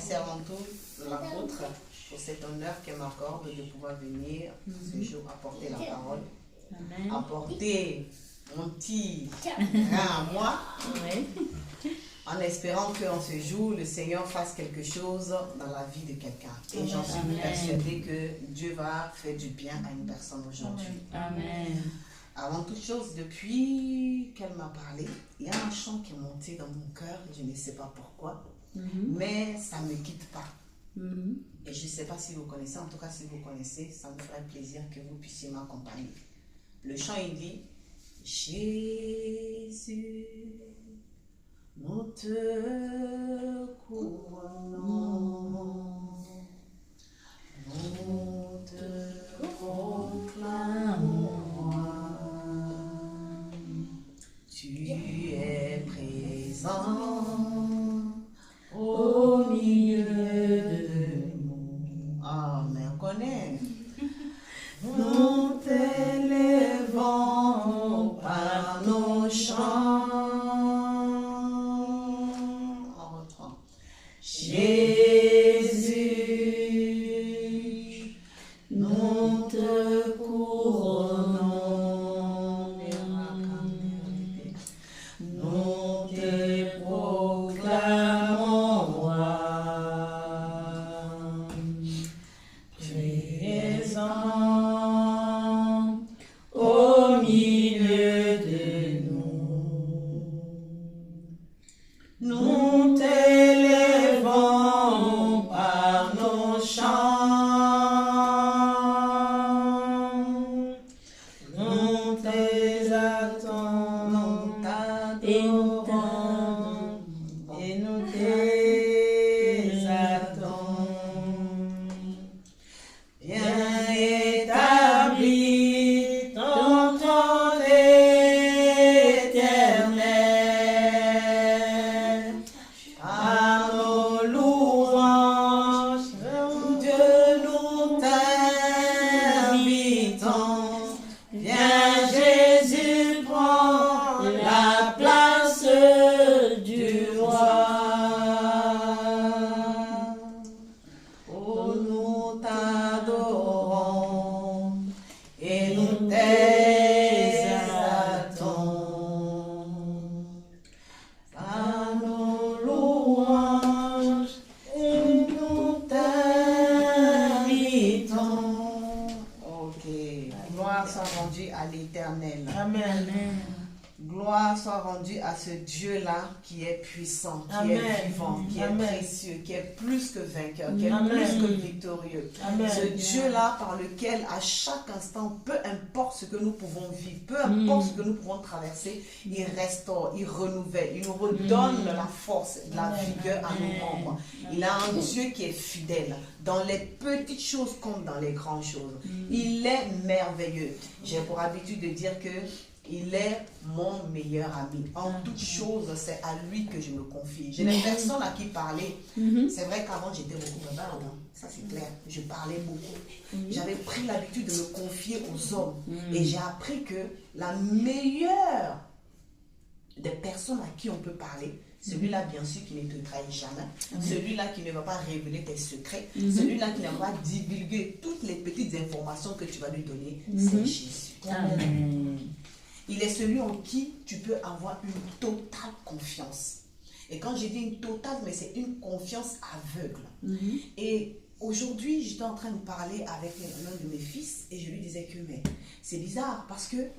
C'est avant tout l'apôtre pour cet honneur qu'elle m'accorde de pouvoir venir ce jour apporter la parole, apporter mon petit grain à moi, en espérant qu'en ce jour, le Seigneur fasse quelque chose dans la vie de quelqu'un. Et j'en suis persuadée que Dieu va faire du bien à une personne aujourd'hui. Amen. Avant toute chose, depuis qu'elle m'a parlé, il y a un chant qui est monté dans mon cœur, je ne sais pas pourquoi, mais ça ne me quitte pas. Et je ne sais pas si vous connaissez, en tout cas si vous connaissez, ça me ferait plaisir que vous puissiez m'accompagner. Le chant il dit: Jésus, nous te couronnons, nous te proclamons, tu es présent au milieu de nous. Ah, mais on connaît. Nous t'élèvons par nos chants. On reprend. Jésus, nous te couronnons. Nous te proclamons roi. Présent au milieu de nous. Nous t'élèvons par nos chants. Nous t'exaltons et nous t'adorons. Et nous t'exaltons. Bien établi ton trône éternel, par nos louanges, Dieu nous t'invitons. Viens Jésus, prends la place du roi. Oh, nous t'adorons et nous t'exaltons. Par nos louanges, et nous t'invitons. Ok. Gloire soit rendue à l'Éternel. Amen. Gloire soit rendue à ce Dieu-là qui est puissant, qui Amen. est vivant, qui Amen. est précieux, qui est plus que vainqueur, qui est Amen. plus que victorieux. Amen. Ce Dieu-là par lequel à chaque instant, peu importe ce que nous pouvons vivre, peu importe ce que nous pouvons traverser, il restaure, il renouvelle, il nous redonne la force, la vigueur à nos membres. Il a un Dieu qui est fidèle dans les petites choses comme dans les grandes choses. Il est merveilleux. J'ai pour habitude de dire que il est mon meilleur ami. En toute chose, c'est à lui que je me confie. Je n'ai personne à qui parler. C'est vrai qu'avant, j'étais beaucoup bavarde. Ça, c'est clair. Je parlais beaucoup. J'avais pris l'habitude de me confier aux hommes. Et j'ai appris que la meilleure des personnes à qui on peut parler, celui-là, bien sûr, qui ne te trahit jamais. Celui-là qui ne va pas révéler tes secrets. Celui-là qui ne va pas divulguer toutes les petites informations que tu vas lui donner. C'est Jésus. Amen. Il est celui en qui tu peux avoir une totale confiance. Et quand je dis une totale, mais c'est une confiance aveugle. Et aujourd'hui, j'étais en train de parler avec l'un de mes fils et je lui disais que mais c'est bizarre parce que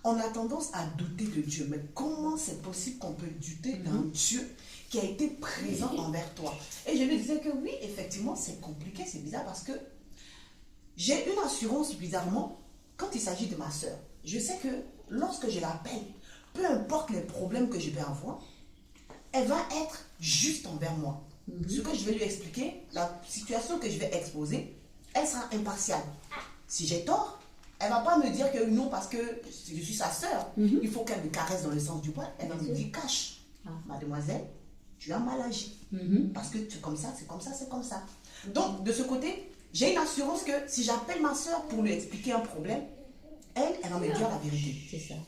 on a tendance à douter de Dieu. Mais comment c'est possible qu'on peut douter d'un Dieu qui a été présent envers toi? Et je lui disais que oui, effectivement, c'est compliqué, c'est bizarre parce que j'ai une assurance bizarrement quand il s'agit de ma soeur. Je sais que lorsque je l'appelle, peu importe les problèmes que je vais avoir, elle va être juste envers moi. Ce que je vais lui expliquer, la situation que je vais exposer, elle sera impartiale. Si j'ai tort, elle ne va pas me dire que non parce que je suis sa soeur. Il faut qu'elle me caresse dans le sens du poil. Elle va me dire cache. Mademoiselle, tu as mal agi. Parce que tu es comme ça, c'est comme ça, c'est comme ça. Donc, de ce côté, j'ai une assurance que si j'appelle ma soeur pour lui expliquer un problème, elle va me dire la vérité. C'est ça.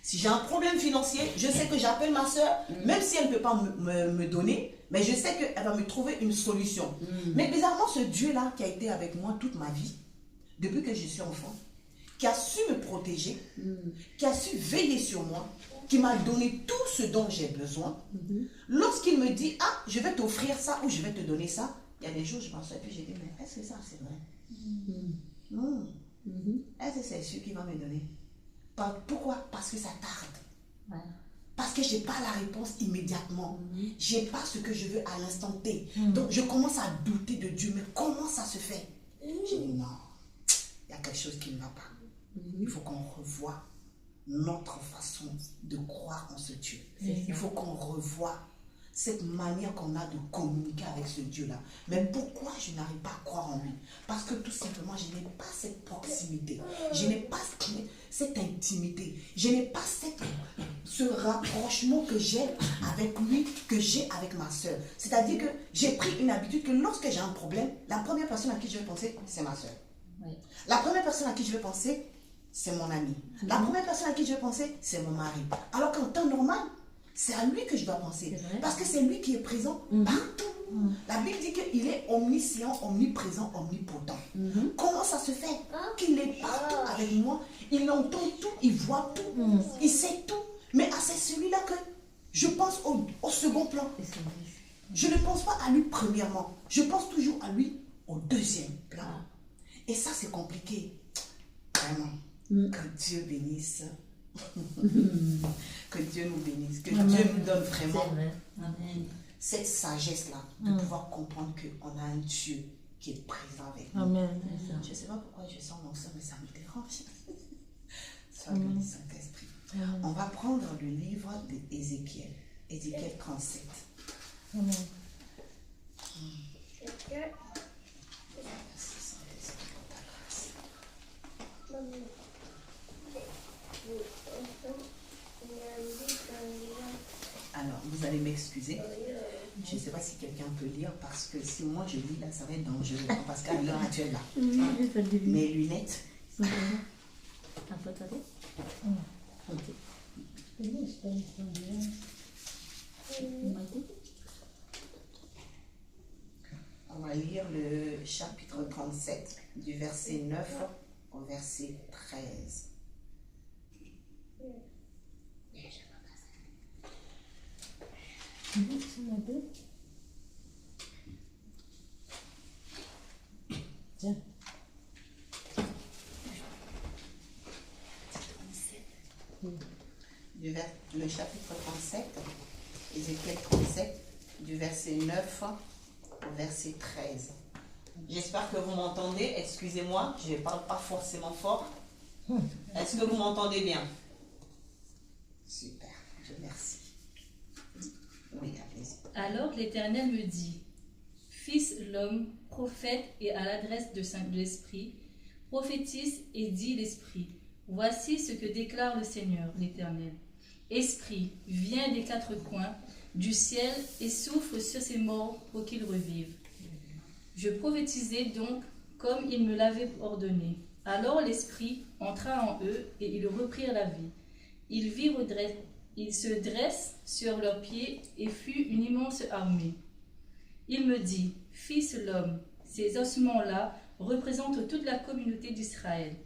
Si j'ai un problème financier, je sais que j'appelle ma soeur, même si elle ne peut pas me donner, Mais je sais qu'elle va me trouver une solution. Mais bizarrement, ce Dieu-là qui a été avec moi toute ma vie, depuis que je suis enfant, qui a su me protéger, qui a su veiller sur moi, qui m'a donné tout ce dont j'ai besoin, lorsqu'il me dit, ah, je vais t'offrir ça ou je vais te donner ça, il y a des jours, je pensais, puis j'ai dit, mais est-ce que ça, c'est vrai? Non. Est-ce que c'est sûr qu'il va me donner? Pourquoi? Parce que ça tarde. Parce que je n'ai pas la réponse immédiatement. Je n'ai pas ce que je veux à l'instant T. Donc, je commence à douter de Dieu. Mais comment ça se fait? J'ai dit, non, il y a quelque chose qui ne va pas. Il faut qu'on revoie notre façon de croire en ce Dieu. Il faut qu'on revoie cette manière qu'on a de communiquer avec ce Dieu-là. Mais pourquoi je n'arrive pas à croire en lui? Parce que tout simplement, je n'ai pas cette proximité. Je n'ai pas cette intimité. Je n'ai pas ce rapprochement que j'ai avec lui, que j'ai avec ma soeur. C'est-à-dire que j'ai pris une habitude que lorsque j'ai un problème, la première personne à qui je vais penser, c'est ma soeur. La première personne à qui je vais penser, c'est mon ami. La première personne à qui je vais penser, c'est mon mari. Alors qu'en temps normal, c'est à lui que je dois penser. Parce que c'est lui qui est présent partout. La Bible dit qu'il est omniscient, omniprésent, omnipotent. Comment ça se fait qu'il est partout avec moi? Il entend tout, il voit tout, il sait tout. Mais c'est celui-là que je pense au second plan. Je ne pense pas à lui premièrement. Je pense toujours à lui au deuxième plan. Et ça, c'est compliqué. Vraiment. Que Dieu bénisse. Que Dieu nous bénisse. Que Dieu nous donne vraiment cette sagesse-là de pouvoir comprendre qu'on a un Dieu qui est présent avec nous. Amen. Je ne sais pas pourquoi je sens mon sang, mais ça me dérange. Sois béni, Saint-Esprit. On va prendre le livre d'Ézéchiel. Ézéchiel 37. Amen. Alors, vous allez m'excuser. Je ne sais pas si quelqu'un peut lire parce que si moi je lis là, ça va être dangereux. Parce qu'à l'heure actuelle là, mes lunettes. On va lire le chapitre 37 du verset 9 au verset 13. Tiens. Le chapitre 37, Ézéchiel 37, du verset 9 au verset 13. J'espère que vous m'entendez. Excusez-moi, je ne parle pas forcément fort. Est-ce que vous m'entendez bien? Super, je remercie. Oui, allez-y. Alors l'Éternel me dit, Fils l'homme, prophète et à l'adresse de l'Esprit, prophétise et dit l'Esprit. Voici ce que déclare le Seigneur, l'Éternel. Esprit, viens des quatre coins du ciel et souffle sur ces morts pour qu'ils revivent. Je prophétisai donc comme il me l'avait ordonné. Alors l'Esprit entra en eux et ils reprirent la vie. Ils se dressent sur leurs pieds et fut une immense armée. Il me dit, Fils l'homme, ces ossements-là représentent toute la communauté d'Israël.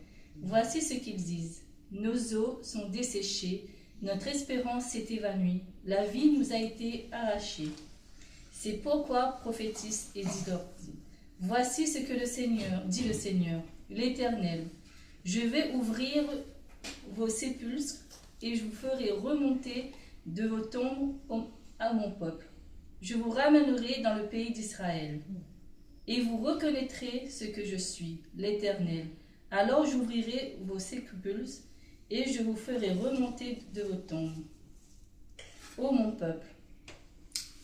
Voici ce qu'ils disent. Nos os sont desséchés, notre espérance s'est évanouie, la vie nous a été arrachée. C'est pourquoi prophétise et dit voici ce que le Seigneur, dit le Seigneur, l'Éternel. Je vais ouvrir vos sépulcres et je vous ferai remonter de vos tombes à mon peuple. Je vous ramènerai dans le pays d'Israël. Et vous reconnaîtrez ce que je suis, l'Éternel. Alors j'ouvrirai vos sépulcres et je vous ferai remonter de vos tombes. Ô mon peuple.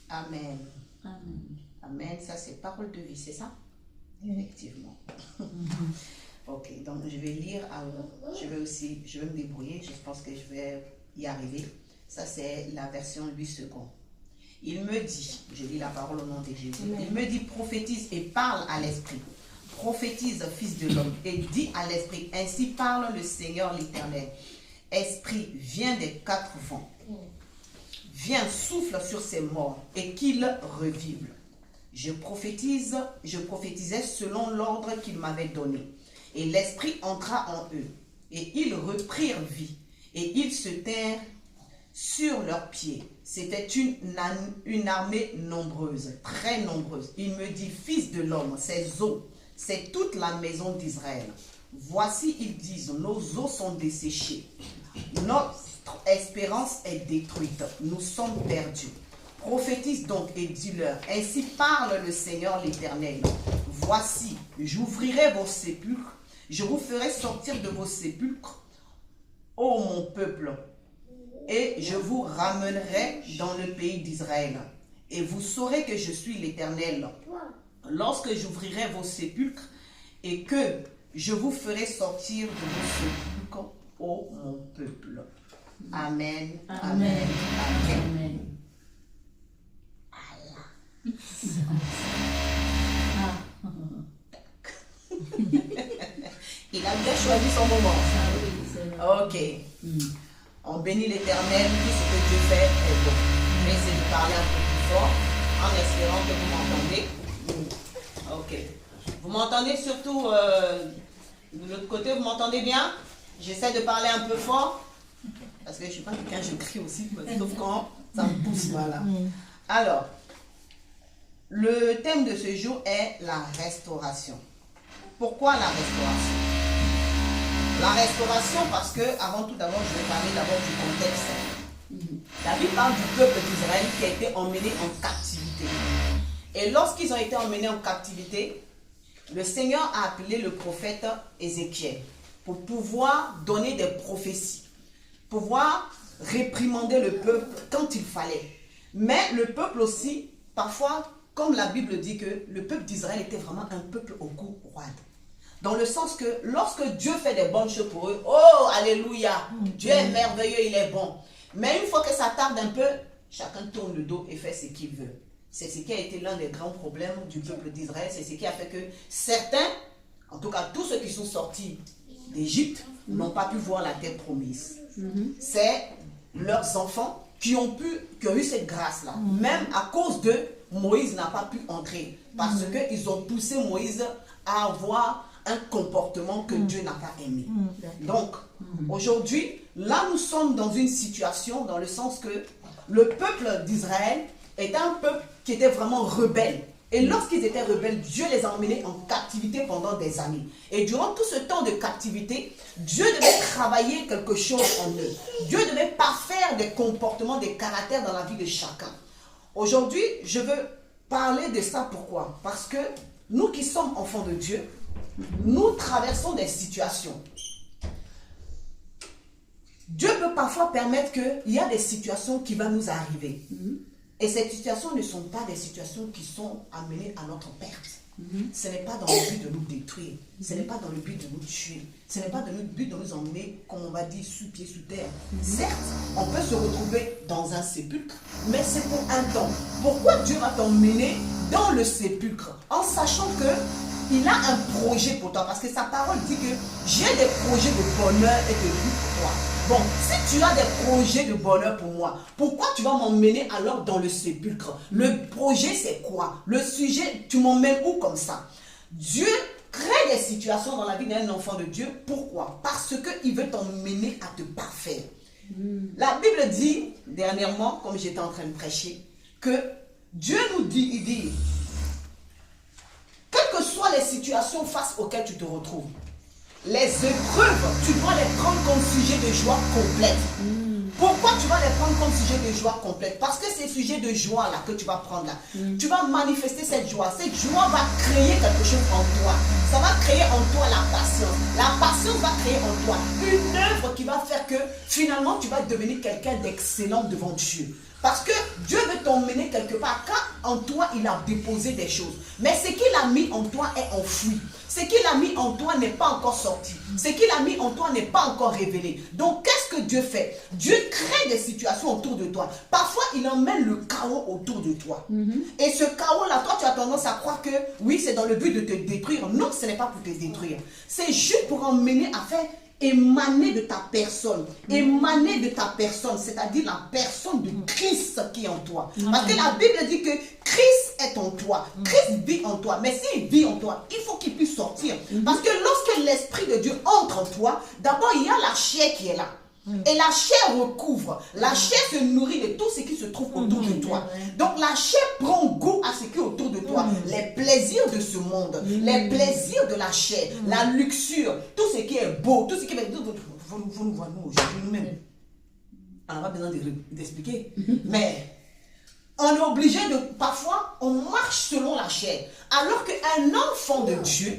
Amen. Amen. Amen. Ça, c'est parole de vie, c'est ça? Effectivement. Ok, donc je vais lire. Je vais me débrouiller. Je pense que je vais y arriver. Ça, c'est la version 8 secondes. Il me dit, je lis la parole au nom de Jésus. Il me dit, prophétise et parle à l'esprit. Prophétise, fils de l'homme, et dis à l'esprit, ainsi parle le Seigneur l'Éternel. Esprit, viens des quatre vents. viens, souffle sur ces morts et qu'ils revivent. Je prophétisais selon l'ordre qu'il m'avait donné. Et l'Esprit entra en eux. Et ils reprirent vie. Et ils se tinrent sur leurs pieds. C'était une armée nombreuse, très nombreuse. Il me dit, fils de l'homme, ces os, c'est toute la maison d'Israël. Voici, ils disent, nos os sont desséchés. Notre espérance est détruite. Nous sommes perdus. Prophétise donc et dis-leur, ainsi parle le Seigneur l'Éternel. Voici, j'ouvrirai vos sépulcres, je vous ferai sortir de vos sépulcres, ô mon peuple, et je vous ramènerai dans le pays d'Israël. Et vous saurez que je suis l'Éternel, lorsque j'ouvrirai vos sépulcres et que je vous ferai sortir de vos sépulcres, ô mon peuple. Amen. Amen. Amen. Amen. Amen. Il a bien choisi son moment. Ah oui, c'est vrai. Ok. On bénit l'Éternel, tout ce que Dieu fait est bon. Je vais essayer de parler un peu plus fort en espérant que vous m'entendez. Ok. Vous m'entendez surtout de l'autre côté, vous m'entendez bien? J'essaie de parler un peu fort parce que je ne suis pas quelqu'un, je crie aussi, sauf quand ça me pousse. Voilà. Alors, le thème de ce jour est la restauration. Pourquoi la restauration? La restauration parce que, avant tout d'abord, je vais parler d'abord du contexte. La Bible parle du peuple d'Israël qui a été emmené en captivité. Et lorsqu'ils ont été emmenés en captivité, le Seigneur a appelé le prophète Ézéchiel pour pouvoir donner des prophéties, pouvoir réprimander le peuple quand il fallait. Mais le peuple aussi, parfois, comme la Bible dit que le peuple d'Israël était vraiment un peuple au cou roide. Dans le sens que lorsque Dieu fait des bonnes choses pour eux, oh, alléluia, Dieu est merveilleux, il est bon. Mais une fois que ça tarde un peu, chacun tourne le dos et fait ce qu'il veut. C'est ce qui a été l'un des grands problèmes du peuple d'Israël. C'est ce qui a fait que certains, en tout cas tous ceux qui sont sortis d'Égypte, n'ont pas pu voir la terre promise. C'est leurs enfants qui ont eu cette grâce-là. Même à cause de Moïse n'a pas pu entrer. Parce qu'ils ont poussé Moïse à avoir un comportement que Dieu n'a pas aimé. Donc, aujourd'hui, là nous sommes dans une situation dans le sens que le peuple d'Israël est un peuple qui était vraiment rebelle. Et lorsqu'ils étaient rebelles, Dieu les a emmenés en captivité pendant des années. Et durant tout ce temps de captivité, Dieu devait travailler quelque chose en eux. Dieu devait parfaire des comportements, des caractères dans la vie de chacun. Aujourd'hui, je veux parler de ça. Pourquoi? Parce que nous qui sommes enfants de Dieu, nous traversons des situations. Dieu peut parfois permettre qu'il y a des situations qui vont nous arriver. Et ces situations ne sont pas des situations qui sont amenées à notre perte. Ce n'est pas dans le but de nous détruire. Ce n'est pas dans le but de nous tuer. Ce n'est pas dans le but de nous emmener, comme on va dire, sous pied, sous terre. Certes, on peut se retrouver dans un sépulcre, mais c'est pour un temps. Pourquoi Dieu va t'emmener dans le sépulcre en sachant que il a un projet pour toi? Parce que sa parole dit que j'ai des projets de bonheur et de vie pour toi. Bon, si tu as des projets de bonheur pour moi, pourquoi tu vas m'emmener alors dans le sépulcre? Le projet, c'est quoi? Le sujet, tu m'emmènes où comme ça? Dieu crée des situations dans la vie d'un enfant de Dieu. Pourquoi? Parce qu'il veut t'emmener à te parfaire. La Bible dit, dernièrement, comme j'étais en train de prêcher, que Dieu nous dit, il dit, quelles que soient les situations face auxquelles tu te retrouves, les épreuves, tu dois les prendre comme sujet de joie complète. Pourquoi tu vas les prendre comme sujet de joie complète? Parce que ces sujets de joie là que tu vas prendre là, tu vas manifester cette joie. Cette joie va créer quelque chose en toi. Ça va créer en toi la patience. La patience va créer en toi une œuvre qui va faire que finalement tu vas devenir quelqu'un d'excellent devant Dieu. Parce que Dieu veut t'emmener quelque part. Quand en toi il a déposé des choses, mais ce qu'il a mis en toi est enfoui. Ce qu'il a mis en toi n'est pas encore sorti. Ce qu'il a mis en toi n'est pas encore révélé. Donc qu'est-ce que Dieu fait? Dieu crée des situations autour de toi. Parfois il emmène le chaos autour de toi. Et ce chaos là, toi tu as tendance tendance à croire que oui, c'est dans le but de te détruire. Non, ce n'est pas pour te détruire. C'est juste pour emmener à faire émaner de ta personne. Émaner de ta personne, c'est-à-dire la personne de Christ qui est en toi. Parce que la Bible dit que Christ est en toi. Christ vit en toi. Mais s'il vit en toi, il faut qu'il puisse sortir. Parce que lorsque l'Esprit de Dieu entre en toi, d'abord il y a la chair qui est là. Et la chair recouvre. La chair se nourrit de tout ce qui se trouve autour de toi. Donc la chair prend goût à ce qui est autour de toi. Les plaisirs de ce monde, les plaisirs de la chair, la luxure, tout ce qui est beau, tout ce qui est... Vous nous voyez aujourd'hui nous-mêmes. On n'a pas besoin d'expliquer. Mais on est obligé de... Parfois, on marche selon la chair. Alors qu'un enfant de Dieu...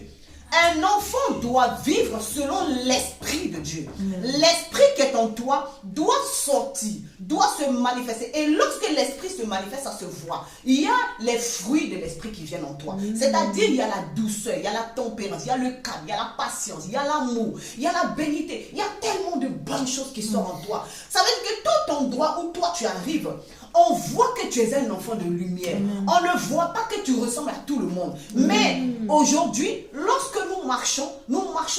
Un enfant doit vivre selon l'Esprit de Dieu. L'Esprit qui est en toi doit sortir, doit se manifester. Et lorsque l'Esprit se manifeste, ça se voit. Il y a les fruits de l'Esprit qui viennent en toi. C'est-à-dire, il y a la douceur, il y a la tempérance, il y a le calme, il y a la patience, il y a l'amour, il y a la bénité. Il y a tellement de bonnes choses qui sortent en toi. Ça veut dire que tout endroit où toi tu arrives, on voit que tu es un enfant de lumière. On ne voit pas que tu ressembles à tout le monde. Mais aujourd'hui, lorsque nous marchons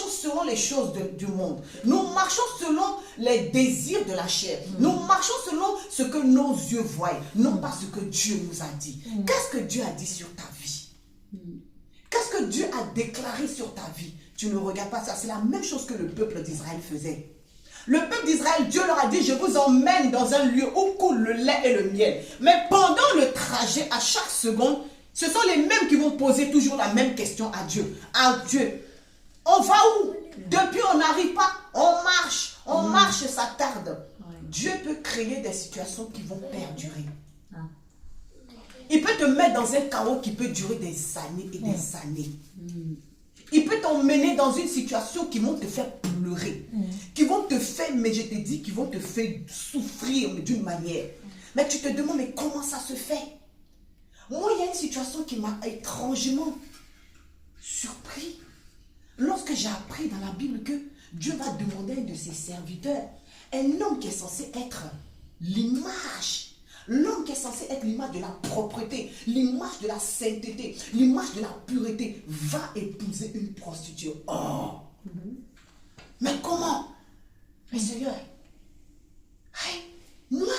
selon les choses du monde. Nous marchons selon les désirs de la chair. Nous marchons selon ce que nos yeux voient, non pas ce que Dieu nous a dit. Qu'est-ce que Dieu a dit sur ta vie? Qu'est-ce que Dieu a déclaré sur ta vie? Tu ne regardes pas ça. C'est la même chose que le peuple d'Israël faisait. Le peuple d'Israël, Dieu leur a dit, je vous emmène dans un lieu où coule le lait et le miel. Mais pendant le trajet, à chaque seconde, ce sont les mêmes qui vont poser toujours la même question à Dieu. À Dieu. On va où? Depuis on n'arrive pas. On marche, ça tarde. Dieu peut créer des situations qui vont perdurer. Il peut te mettre dans un chaos qui peut durer des années et des années. Il peut t'emmener dans une situation qui vont te faire pleurer, qui vont te faire, mais je te dis, qui vont te faire souffrir d'une manière. Mais tu te demandes, mais comment ça se fait? Moi, il y a une situation qui m'a étrangement surpris. Lorsque j'ai appris dans la Bible que Dieu va demander à un de ses serviteurs, un homme qui est censé être l'image. L'homme qui est censé être l'image de la propreté, l'image de la sainteté, l'image de la pureté, va épouser une prostituée. Oh! Mais comment? Mais Seigneur, hey, moi,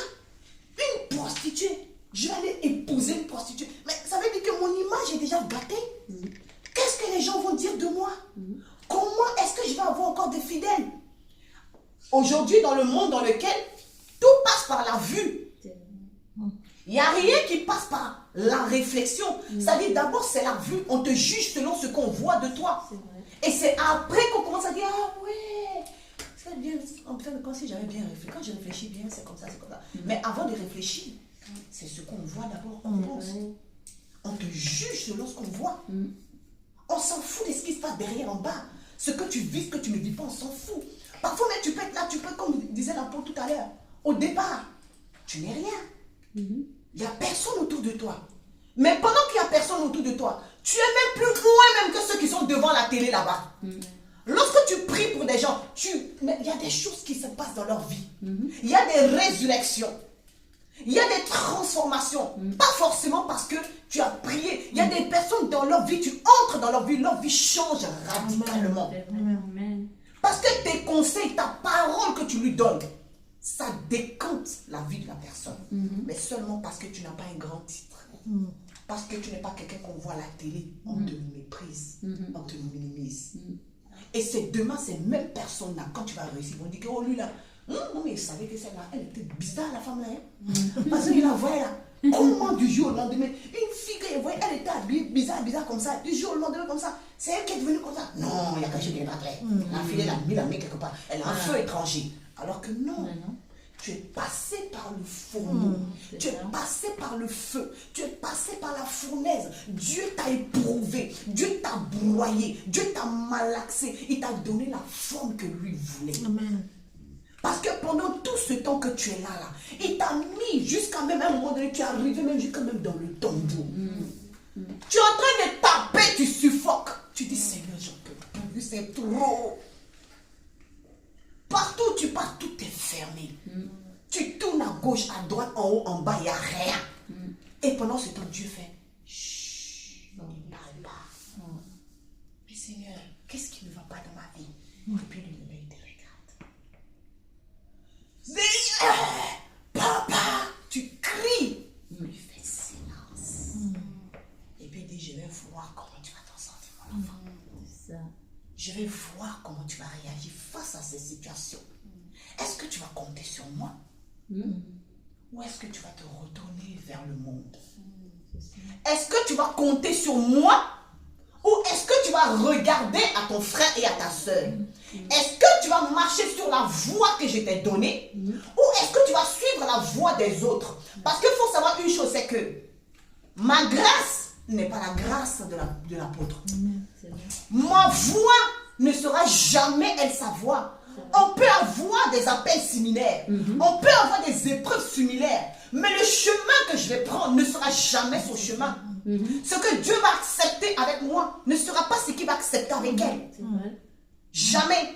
une prostituée, je vais aller épouser une prostituée. Mais ça veut dire que mon image est déjà gâtée. Qu'est-ce que les gens vont dire de moi? Comment est-ce que je vais avoir encore des fidèles? Aujourd'hui, dans le monde dans lequel tout passe par la vue, il n'y a rien qui passe par la réflexion. C'est-à-dire, d'abord, c'est la vue. On te juge selon ce qu'on voit de toi. Et c'est après qu'on commence à dire, ah ouais, c'est bien. En fait, quand si j'avais bien réfléchi, quand je réfléchis bien, c'est comme ça, c'est comme ça. Mais avant de réfléchir, c'est ce qu'on voit d'abord, on pense. On te juge selon ce qu'on voit. On s'en fout de ce qui se passe derrière, en bas. Ce que tu vis, ce que tu ne vis pas, on s'en fout. Parfois, mais tu peux être là, tu peux, comme disait l'apôtre tout à l'heure, au départ, tu n'es rien. Il n'y a personne autour de toi. Mais pendant qu'il n'y a personne autour de toi, tu es même plus loin même que ceux qui sont devant la télé là-bas. Lorsque tu pries pour des gens, mais il y a des choses qui se passent dans leur vie. Il y a des résurrections. Il y a des transformations. Pas forcément parce que tu as prié. Il y a des personnes dans leur vie, tu entres dans leur vie change radicalement. Parce que tes conseils, ta parole que tu lui donnes, ça décante la vie de la personne. Mais seulement parce que tu n'as pas un grand titre. Parce que tu n'es pas quelqu'un qu'on voit à la télé. On te méprise. On te minimise. Et c'est demain, ces mêmes personnes-là, quand tu vas réussir, ils vont dire que oh lui là, non mais il savait que celle-là, elle était bizarre la femme là. Parce qu'il la voyait là. Comment du jour au lendemain, une fille qu'elle voyait, elle était habillée bizarre comme ça. Du jour au lendemain comme ça. C'est elle qui est devenue comme ça. Non, il y a quelque chose qui est après. La fille, elle a mis la main quelque part. Elle a un feu étranger. Alors que non, tu es passé par le fourneau, tu es passé par le feu, tu es passé par la fournaise. Dieu t'a éprouvé, Dieu t'a broyé, Dieu t'a malaxé. Il t'a donné la forme que lui voulait. Amen. Parce que pendant tout ce temps que tu es là, il t'a mis jusqu'à même un moment donné, tu es arrivé même jusqu'à même dans le tombeau. Tu es en train de taper, tu suffoques. Tu dis, Seigneur, j'en peux plus, c'est trop. Partout où tu pars, tout est fermé. Tu tournes à gauche, à droite, en haut, en bas, il n'y a rien. Et pendant ce temps, Dieu fait chut. Seigneur, qu'est-ce qui ne va pas dans ma vie? Et puis lui, il te regarde. Seigneur, papa, tu cries. Lui fait silence. Et puis il dit, je vais voir comment tu vas t'en sortir, mon enfant. Je vais voir comment tu vas réagir face à ces situations. Est-ce que tu vas compter sur moi? Ou est-ce que tu vas te retourner vers le monde? Est-ce que tu vas compter sur moi? Ou est-ce que tu vas regarder à ton frère et à ta soeur? Est-ce que tu vas marcher sur la voie que je t'ai donnée? Ou est-ce que tu vas suivre la voie des autres? Parce qu'il faut savoir une chose, c'est que ma grâce n'est pas la grâce de l'apôtre. Ma voix ne sera jamais elle sa voix. On peut avoir des appels similaires. On peut avoir des épreuves similaires. Mais le chemin que je vais prendre ne sera jamais son chemin. Ce que Dieu va accepter avec moi ne sera pas ce qu'il va accepter avec elle. Jamais.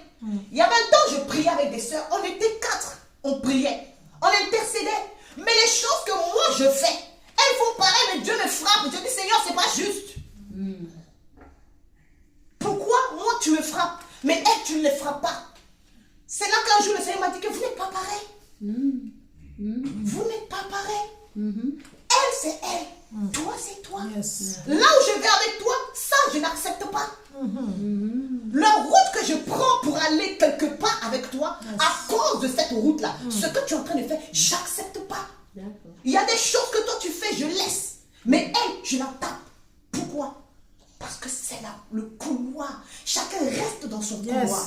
Il y a 20 ans, je priais avec des sœurs. On était 4. On priait. On intercédait. Mais les choses que moi je fais, elles font pareil, mais Dieu me frappe. Je dis, Seigneur, c'est pas juste. Pourquoi moi tu me frappes, mais elle tu ne les frappes pas? C'est là qu'un jour le Seigneur m'a dit que vous n'êtes pas pareil. Vous n'êtes pas pareil. Elle c'est elle, toi c'est toi. Yes. Là où je vais avec toi, ça je n'accepte pas. La route que je prends pour aller quelque part avec toi, à cause de cette route-là, ce que tu es en train de faire, j'accepte pas. Il y a des choses que toi tu fais, je laisse. Mais elle, je la tape. Pourquoi? Parce que c'est là le couloir. Chacun reste dans son couloir.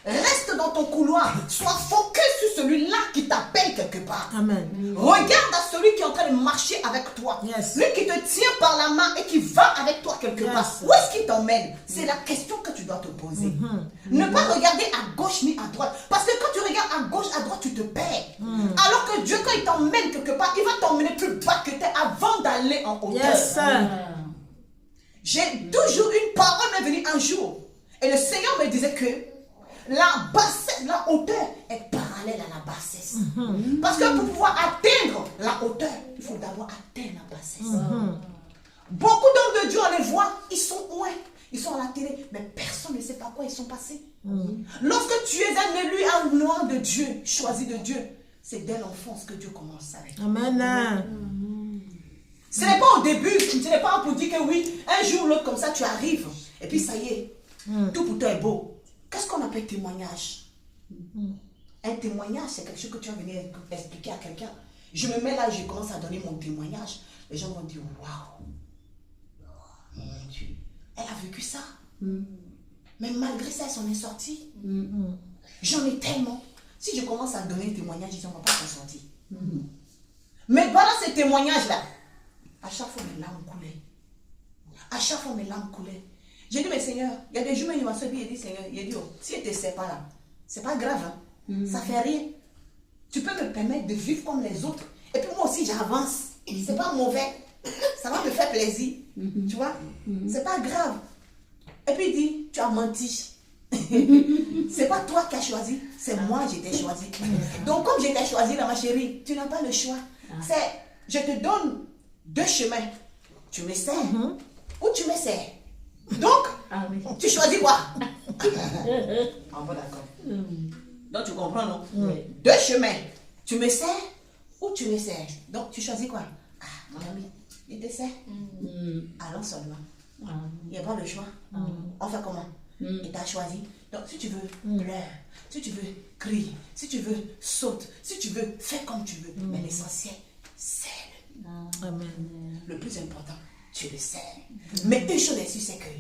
Reste dans ton couloir. Sois focus sur celui-là qui t'appelle quelque part. Amen. Regarde à celui qui est en train de marcher avec toi. Yes. Lui qui te tient par la main et qui va avec toi quelque part. Où est-ce qu'il t'emmène? C'est la question que tu dois te poser. Ne pas regarder à gauche ni à droite. Parce que quand tu regardes à gauche, à droite, tu te perds. Alors que Dieu, quand il t'emmène quelque part, il va t'emmener plus bas que t'es avant d'aller en hauteur. Yes, sir. J'ai toujours une parole m'est venue un jour. Et le Seigneur me disait que la bassesse, la hauteur est parallèle à la bassesse. Parce que pour pouvoir atteindre la hauteur, il faut d'abord atteindre la bassesse. Beaucoup d'hommes de Dieu, on les voit, ils sont loin. Ils sont à la télé, mais personne ne sait pas quoi ils sont passés. Lorsque tu es un élu, un noir de Dieu, choisi de Dieu, c'est dès l'enfance que Dieu commence avec toi. Amen. Ce n'est pas au début, ce n'est pas pour dire que oui, un jour ou l'autre comme ça tu arrives, et puis ça y est, tout pour toi est beau. Qu'est-ce qu'on appelle témoignage? Un témoignage, c'est quelque chose que tu vas venir expliquer à quelqu'un. Je me mets là et je commence à donner mon témoignage. Les gens vont dire, waouh, mon Dieu, elle a vécu ça. Mais malgré ça, elle s'en est sortie. J'en ai tellement. Si je commence à donner un témoignage, ils ne vont pas s'en sortir. Mais voilà ces témoignages-là. À chaque fois, mes larmes coulaient. À chaque fois, mes larmes coulaient. J'ai dit, mais Seigneur, il y a des jours, il m'a sauvé, il dit, Seigneur, il a dit, oh, si tu ne sais pas là, c'est pas grave, hein. Ça fait rien. Tu peux me permettre de vivre comme les autres. Et puis moi aussi, j'avance. C'est pas mauvais. Ça va me faire plaisir. Tu vois? C'est pas grave. Et puis il dit, tu as menti. C'est pas toi qui as choisi, c'est moi qui t'ai choisi. Donc comme je t'ai choisi là, ma chérie, tu n'as pas le choix. C'est, je te donne 2 chemins. Tu me sers ou tu me sers. Donc, tu choisis quoi? Ah bon, d'accord. Donc tu comprends, non? 2 chemins. Tu me sers ou tu me sers. Donc tu choisis quoi? Ah, mon ami, il te sert. Allons seulement. Il n'y a pas le choix. On fait comment? Et tu as choisi. Donc si tu veux, pleure. Si tu veux, crie. Si tu veux, saute. Si tu veux, fais comme tu veux. Mais l'essentiel, c'est le plus important. Tu le sais. Mais une chose est sûre, c'est que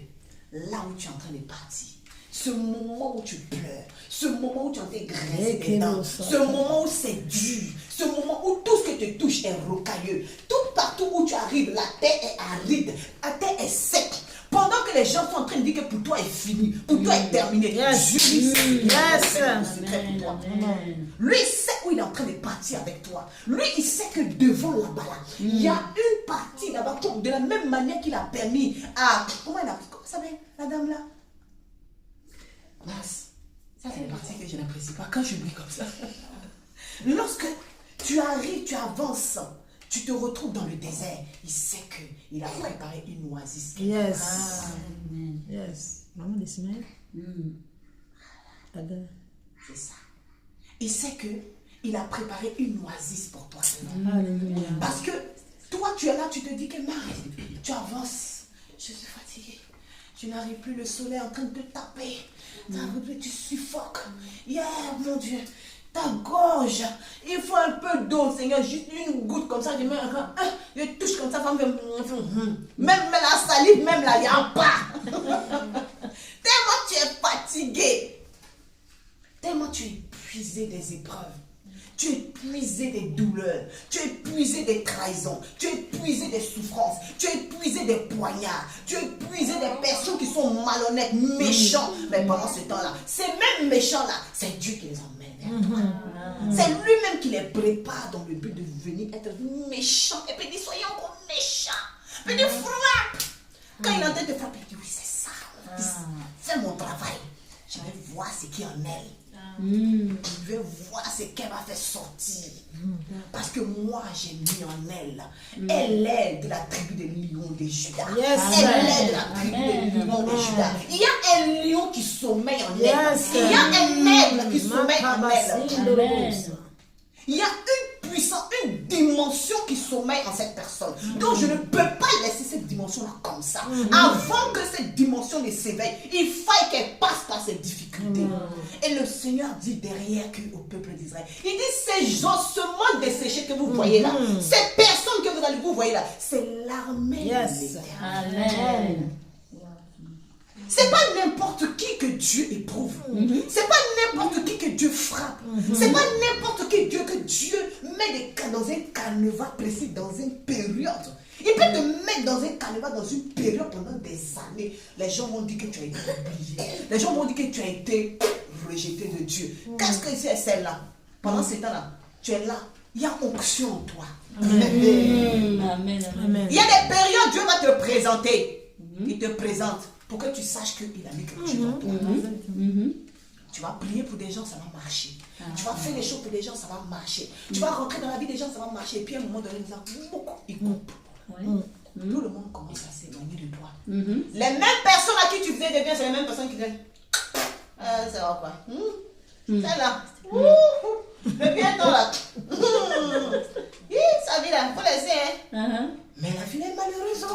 là où tu es en train de partir, ce moment où tu pleures, ce moment où tu es en train de graisser les dents, ce moment où c'est dur, ce moment où tout ce que tu touches est rocailleux, tout partout où tu arrives, la terre est aride, la terre est sec. Pendant que les gens sont en train de dire que pour toi est fini, pour toi est terminé, lui, il sait où il est en train de partir avec toi. Lui, il sait que devant là-bas, là, il y a une partie là-bas, de la même manière qu'il a permis à... Comment ça s'appelle, la dame là? Mince. Ça, c'est une partie que je n'apprécie pas quand je brille comme ça. Lorsque tu arrives, tu avances, tu te retrouves dans le désert, il sait qu'il a préparé une oasis. Yes. Amen. Yes. Maman d'Ismaël. Ada. C'est ça. Il sait qu'il a préparé une oasis pour toi. Alléluia. Parce que toi, tu es là, tu te dis que Marie, tu avances. Je suis fatiguée. Je n'arrive plus, le soleil est en train de te taper. Tu suffoques. Yeah, mon Dieu. Ta gorge. Il faut un peu d'eau, Seigneur. Juste une goutte comme ça. Je touche comme ça. Même la salive, même là, il n'y a pas. Tellement tu es fatigué. Tellement tu es épuisé des épreuves. Tu es épuisé des douleurs, tu es épuisé des trahisons, tu es épuisé des souffrances, tu es épuisé des poignards, tu es épuisé des personnes qui sont malhonnêtes, méchants. Mais pendant ce temps-là, ces mêmes méchants-là, c'est Dieu qui les emmène. C'est lui-même qui les prépare dans le but de venir être méchants. Et puis il dit, soyez encore méchants. Puis il frappe. Quand il entend te frapper, il dit, oui, c'est ça. Fais mon travail. Je vais voir ce qui est en elle. Je vais voir ce qu'elle m'a fait sortir. Parce que moi, j'ai mis en elle. Elle est de la tribu des lions de Juda. Yes. Elle est de la tribu des lions de Juda. Il y a un lion qui sommeille en elle. Yes. Il y a un aigle qui sommeille en elle. Amen. Il y a une puissance, une dimension qui sommeille en cette personne. Donc je ne peux pas laisser cette dimension-là comme ça. Avant que cette dimension ne s'éveille, il faut qu'elle passe par ces difficultés. Et le Seigneur dit derrière au peuple d'Israël, il dit ces ossements desséchés que vous voyez là, ces personnes que vous voyez là, c'est l'armée de l'Éternel. Amen. C'est pas n'importe qui que Dieu éprouve. C'est pas n'importe qui que Dieu frappe. C'est pas n'importe qui Dieu que Dieu met dans un canevas précis, dans une période. Il peut te mettre dans un canevas, dans une période pendant des années. Les gens vont dire que tu as été oublié. Les gens vont dire que tu as été rejeté de Dieu. Qu'est-ce que c'est celle-là? Pendant ce temps-là, tu es là. Il y a onction en toi. Amen. Amen. Il y a des périodes, Dieu va te présenter. Il te présente pour que tu saches qu'il a mis quelque chose en toi. Tu vas prier pour des gens, ça va marcher. Tu vas faire des choses pour des gens, ça va marcher. Tu vas rentrer dans la vie des gens, ça va marcher. Et puis à un moment donné, ils coupent. Tout le monde commence à s'éloigner de toi. Les mêmes personnes à qui tu faisais des biens, c'est les mêmes personnes qui disent ça va quoi? C'est là. Le bien là. Sa vie là, il faut laisser. Mais la vie est malheureuse.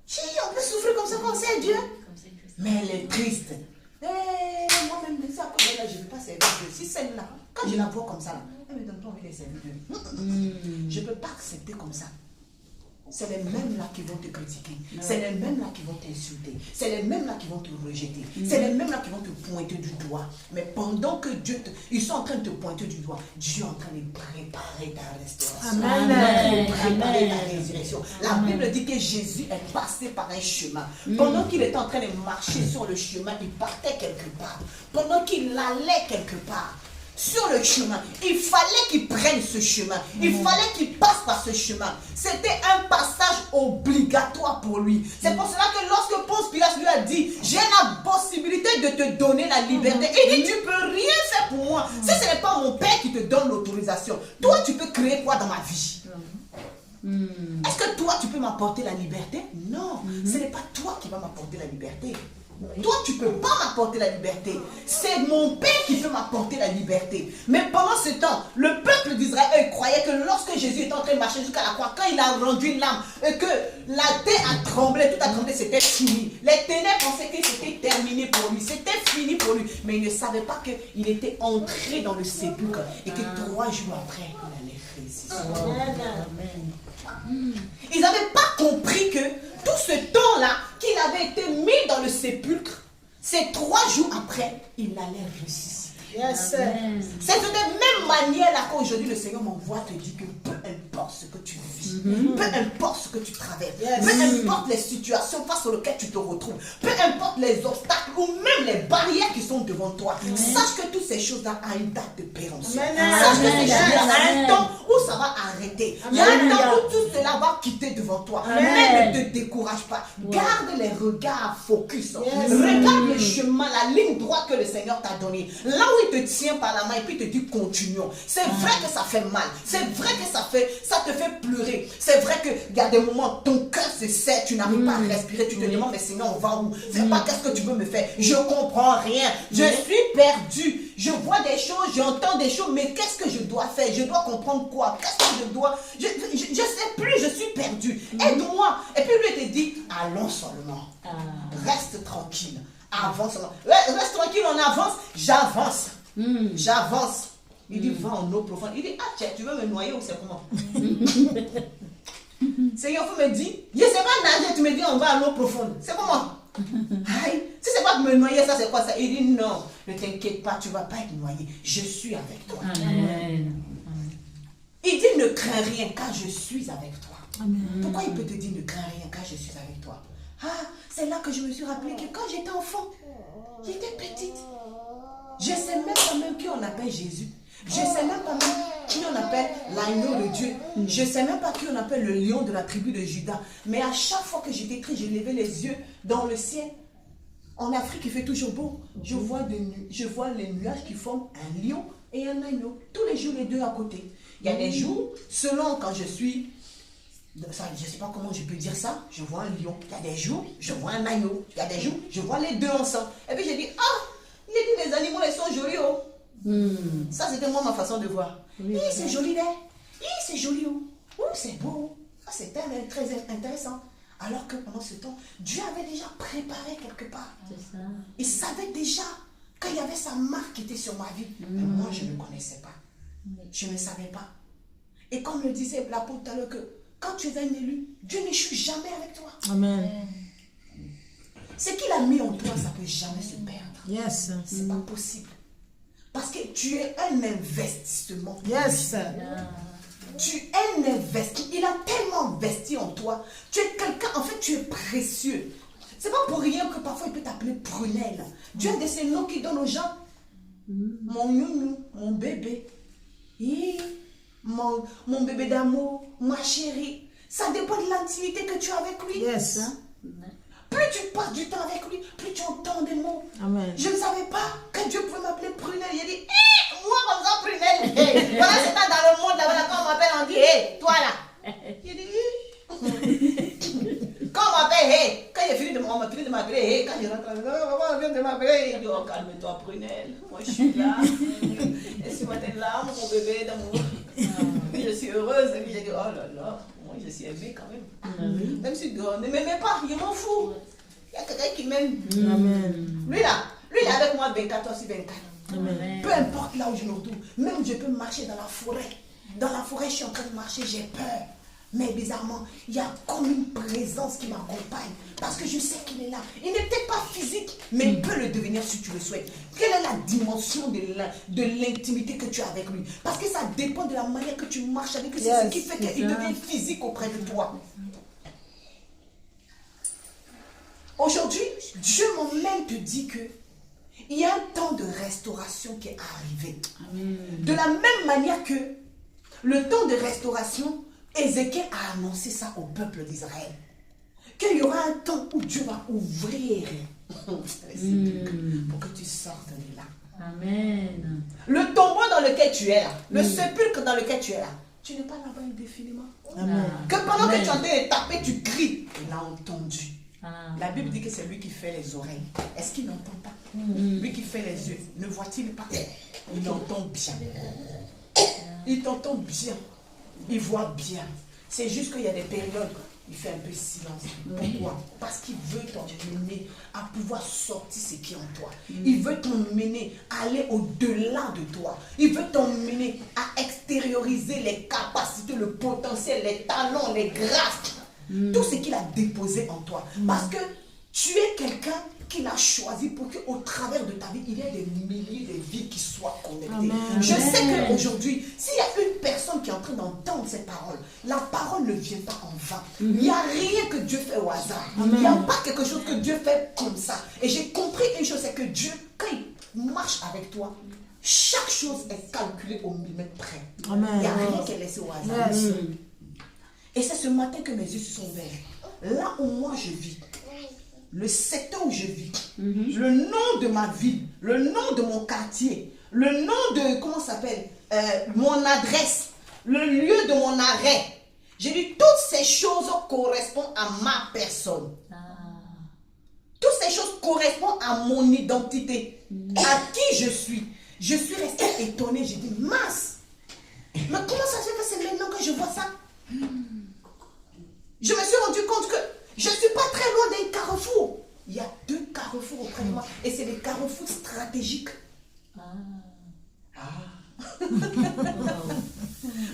Si, on peut souffrir comme ça quand c'est Dieu. Mais elle est triste. Moi-même, c'est à cause de là, je ne veux pas servir Dieu. Si celle-là, quand je la vois comme ça, là, elle me donne pas envie de servir Dieu. Je ne peux pas accepter comme ça. C'est les mêmes-là qui vont te critiquer. C'est les mêmes-là qui vont t'insulter. C'est les mêmes-là qui vont te rejeter. C'est les mêmes-là qui vont te pointer du doigt. Mais pendant que ils sont en train de te pointer du doigt, Dieu est en train de préparer ta restauration. Amen. De préparer ta résurrection. La Bible dit que Jésus est passé par un chemin. Pendant qu'il était en train de marcher sur le chemin, il partait quelque part. Pendant qu'il allait quelque part, sur le chemin, il fallait qu'il prenne ce chemin. Il fallait qu'il passe par ce chemin. C'était un passage obligatoire pour lui. C'est pour cela que lorsque Ponce Pilate lui a dit, j'ai la possibilité de te donner la liberté, il dit, tu peux rien faire pour moi. Si ce n'est pas mon Père qui te donne l'autorisation, toi tu peux créer quoi dans ma vie? Est-ce que toi tu peux m'apporter la liberté? Non, ce n'est pas toi qui vas m'apporter la liberté. Toi, tu ne peux pas m'apporter la liberté. C'est mon Père qui peut m'apporter la liberté. Mais pendant ce temps, le peuple d'Israël croyait que lorsque Jésus était en train de marcher jusqu'à la croix, quand il a rendu l'âme et que la terre a tremblé, tout a tremblé, c'était fini. Les ténèbres pensaient que c'était terminé pour lui. C'était fini pour lui. Mais ils ne savaient pas qu'il était entré dans le sépulcre et que 3 jours après, il allait ressusciter. Ils n'avaient pas compris que tout ce temps-là qu'il avait été mis dans le sépulcre, c'est 3 jours après, il allait ressusciter. C'est de la même manière là qu'aujourd'hui le Seigneur m'envoie te dire que peu importe ce que tu vis, vis. Peu importe ce que tu traverses. Peu importe les situations face auxquelles tu te retrouves. Peu importe les obstacles ou même les barrières qui sont devant toi. Sache que toutes ces choses-là ont une date de péremption. Sache que ces choses-là ont un temps où ça va arrêter. Il y a un temps où tout cela va quitter devant toi. Mais ne te décourage pas. Garde les regards focus. Regarde le chemin, la ligne droite que le Seigneur t'a donnée. Là où il te tient par la main et puis il te dit continuons. C'est vrai que ça fait mal. C'est vrai que ça te fait pleurer. C'est vrai qu'il y a des moments, ton cœur se serre, tu n'arrives pas à respirer. Tu te demandes, mais Seigneur, on va où? C'est pas qu'est-ce que tu veux me faire? Je comprends rien. Je suis perdu. Je vois des choses, j'entends des choses, mais qu'est-ce que je dois faire? Je dois comprendre quoi? Qu'est-ce que je dois? Je sais plus, je suis perdu. Aide-moi. Et puis lui te dit, allons seulement. Reste tranquille. Avance seulement. Reste tranquille, on avance. J'avance. J'avance. Il dit, va en eau profonde. Il dit, ah tiens, tu veux me noyer ou c'est comment? Seigneur, vous me dites, je ne sais pas nager, tu me dis, on va à l'eau profonde. C'est comment? Aïe, si c'est pas me noyer, ça c'est quoi ça? Il dit, non, ne t'inquiète pas, tu ne vas pas être noyé. Je suis avec toi. Amen. Il dit, ne crains rien, car je suis avec toi. Amen. Pourquoi il peut te dire, ne crains rien, car je suis avec toi? Ah, c'est là que je me suis rappelé que quand j'étais enfant, j'étais petite. Je ne sais même pas même qui on appelle Jésus. Je ne sais même pas même qui on appelle l'agneau de Dieu. Je ne sais même pas qui on appelle le lion de la tribu de Juda. Mais à chaque fois que j'étais triste, je levais les yeux dans le ciel. En Afrique, il fait toujours beau. Je vois les nuages qui forment un lion et un agneau. Tous les jours, les deux à côté. Il y a des jours, selon quand je suis... Ça, je ne sais pas comment je peux dire ça. Je vois un lion. Il y a des jours, je vois un agneau. Il y a des jours, je vois les deux ensemble. Et puis je dis, ah, il a dit les animaux, ils sont jolis, oh. Ça, c'était moi ma façon de voir. Oui, c'est joli là. C'est joli, oh. C'est beau. Ça, c'était très intéressant. Alors que pendant ce temps, Dieu avait déjà préparé quelque part. C'est ça. Il savait déjà qu'il y avait sa marque qui était sur ma vie. Mais moi, je ne connaissais pas. Je ne savais pas. Et comme le disait l'apôtre tout à l'heure, que quand tu es un élu, Dieu n'échoue jamais avec toi. Amen. Ce qu'il a mis en toi, ça ne peut jamais se perdre. Yes. C'est pas possible. Parce que tu es un investissement. Yes. Tu es un investissement. Il a tellement investi en toi. Tu es quelqu'un, en fait, tu es précieux. C'est pas pour rien que parfois il peut t'appeler prunelle. Dieu a de ces noms qu'il donne aux gens. Mon nounou, mon bébé. Mon bébé d'amour, ma chérie. Ça dépend de l'intimité que tu as avec lui. Yes. Plus tu passes du temps avec lui, plus tu entends des mots. Amen. Je ne savais pas que Dieu pouvait m'appeler prunelle. Il a dit, moi comme ça, prunelle. Voilà, c'est ça dans le monde là-bas, quand on m'appelle, on dit, toi là. Il dit, quand on m'appelle, quand il est fini de m'appeler, quand je rentre, on vient de m'appeler, il dit, oh, calme-toi, prunelle. Moi, je suis là. Et ce matin-là, mon bébé d'amour. Je suis heureuse. Et puis j'ai dit, oh là là, moi, je suis aimée quand même. Même si dehors, ne m'aimez pas, je m'en fous. Il y a quelqu'un qui m'aime. Amen. Lui là, lui il est avec moi 24 sur 24. Amen. Peu importe là où je me retrouve, même je peux marcher dans la forêt. Dans la forêt, je suis en train de marcher, j'ai peur. Mais bizarrement, il y a comme une présence qui m'accompagne. Parce que je sais qu'il est là. Il n'est peut-être pas physique, mais il peut le devenir si tu le souhaites. Quelle est la dimension de l'intimité que tu as avec lui? Parce que ça dépend de la manière que tu marches avec lui. C'est ce qui fait qu'il devient physique auprès de toi. Aujourd'hui, Dieu moi-même te dit que il y a un temps de restauration qui est arrivé. De la même manière que le temps de restauration, Ézéchiel a annoncé ça au peuple d'Israël. Qu'il y aura un temps où Dieu va ouvrir pour que tu sortes de là. Amen. Le tombeau dans lequel tu es là, le sépulcre dans lequel tu es là, tu n'es pas là-bas indéfiniment. Amen. Que pendant que tu es en train de taper, tu cries. Il a entendu. Ah. La Bible dit que c'est lui qui fait les oreilles. Est-ce qu'il n'entend pas? Lui qui fait les yeux, ne voit-il pas? Il entend bien. Il t'entend bien. Il voit bien. C'est juste qu'il y a des périodes, il fait un peu silence. Pourquoi? Parce qu'il veut t'emmener à pouvoir sortir ce qui est en toi. Il veut t'emmener à aller au-delà de toi. Il veut t'emmener à extérioriser les capacités, le potentiel, les talents, les grâces. Tout ce qu'il a déposé en toi. Parce que tu es quelqu'un qu'il a choisi pour qu'au travers de ta vie, il y ait des milliers de vies qui soient connectées. Amen. Je sais qu'aujourd'hui, s'il y a une personne qui est en train d'entendre cette parole, la parole ne vient pas en vain. Il n'y a rien que Dieu fait au hasard. Il n'y a pas quelque chose que Dieu fait comme ça. Et j'ai compris une chose, c'est que Dieu, quand il marche avec toi, chaque chose est calculée au millimètre près. Il n'y a rien qui est laissé au hasard. Et c'est ce matin que mes yeux se sont ouverts. Là où moi je vis, le secteur où je vis, le nom de ma ville, le nom de mon quartier, le nom de, comment ça s'appelle, mon adresse, le lieu de mon arrêt. J'ai dit, toutes ces choses correspondent à ma personne. Toutes ces choses correspondent à mon identité, à qui je suis. Je suis restée étonnée, j'ai dit, mince, mais comment ça se fait que c'est maintenant que je vois ça? Je me suis rendu compte que je ne suis pas très loin d'un carrefour. Il y a 2 carrefours auprès de moi. Et c'est des carrefours stratégiques.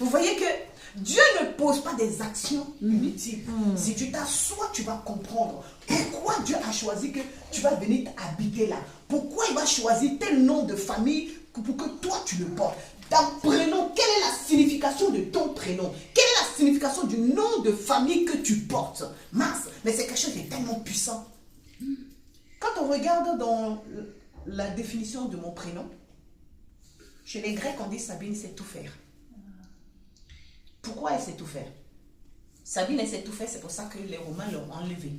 Vous voyez que Dieu ne pose pas des actions inutiles. Si tu t'assois, tu vas comprendre pourquoi Dieu a choisi que tu vas venir habiter là. Pourquoi il va choisir tel nom de famille pour que toi tu le portes. Ton prénom, quelle est la signification de ton prénom? Quelle est la signification du nom de famille que tu portes? Mince, mais c'est quelque chose de tellement puissant. Quand on regarde dans la définition de mon prénom, chez les Grecs, on dit Sabine sait tout faire. Pourquoi elle sait tout faire? Sabine, elle sait tout faire, c'est pour ça que les Romains l'ont enlevée.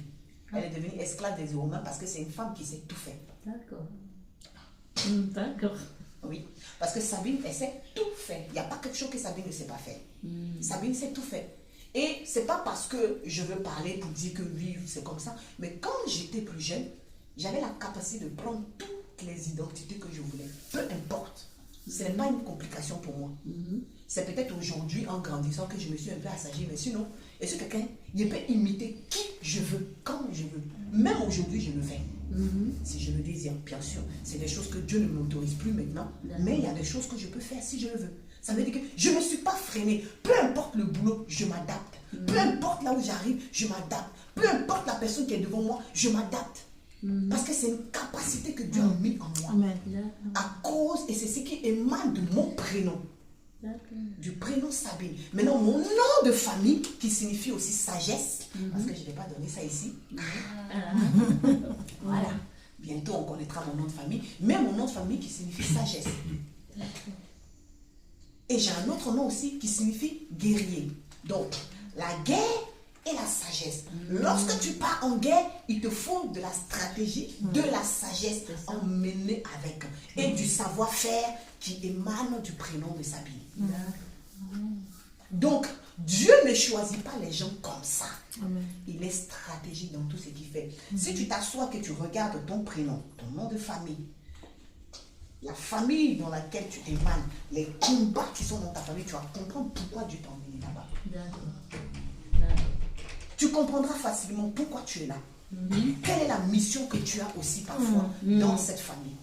Elle est devenue esclave des Romains parce que c'est une femme qui sait tout faire. D'accord. D'accord. Oui, parce que Sabine, elle sait tout faire. Il n'y a pas quelque chose que Sabine ne sait pas faire. Sabine sait tout faire. Et ce n'est pas parce que je veux parler pour dire que oui, c'est comme ça. Mais quand j'étais plus jeune, j'avais la capacité de prendre toutes les identités que je voulais. Peu importe. Ce n'est pas une complication pour moi. C'est peut-être aujourd'hui, en grandissant, que je me suis un peu assagie. Mais sinon, est-ce que quelqu'un, il peut imiter qui je veux, quand je veux? Même aujourd'hui, je le fais. Si je le désire, bien sûr. C'est des choses que Dieu ne m'autorise plus maintenant. Mais il y a des choses que je peux faire si je le veux. Ça veut dire que je ne me suis pas freinée. Peu importe le boulot, je m'adapte. Peu importe là où j'arrive, je m'adapte. Peu importe la personne qui est devant moi, je m'adapte. Parce que c'est une capacité que Dieu a mis en moi. Amen. À cause, et c'est ce qui émane de mon prénom. Du prénom Sabine. Maintenant, mon nom de famille, qui signifie aussi sagesse, parce que je ne vais pas donner ça ici. Voilà. Bientôt, on connaîtra mon nom de famille. Mais mon nom de famille qui signifie sagesse. Et j'ai un autre nom aussi qui signifie guerrier. Donc, la guerre et la sagesse. Lorsque tu pars en guerre, il te faut de la stratégie, de la sagesse emmenée avec. Et du savoir-faire qui émane du prénom de Sabine. Donc, Dieu ne choisit pas les gens comme ça. Il est stratégique dans tout ce qu'il fait. Si tu t'assois que tu regardes ton prénom, ton nom de famille, la famille dans laquelle tu émanes, les combats qui sont dans ta famille, tu vas comprendre pourquoi Dieu t'a emmené là-bas. Tu comprendras facilement pourquoi tu es là. Quelle est la mission que tu as aussi parfois dans cette famille.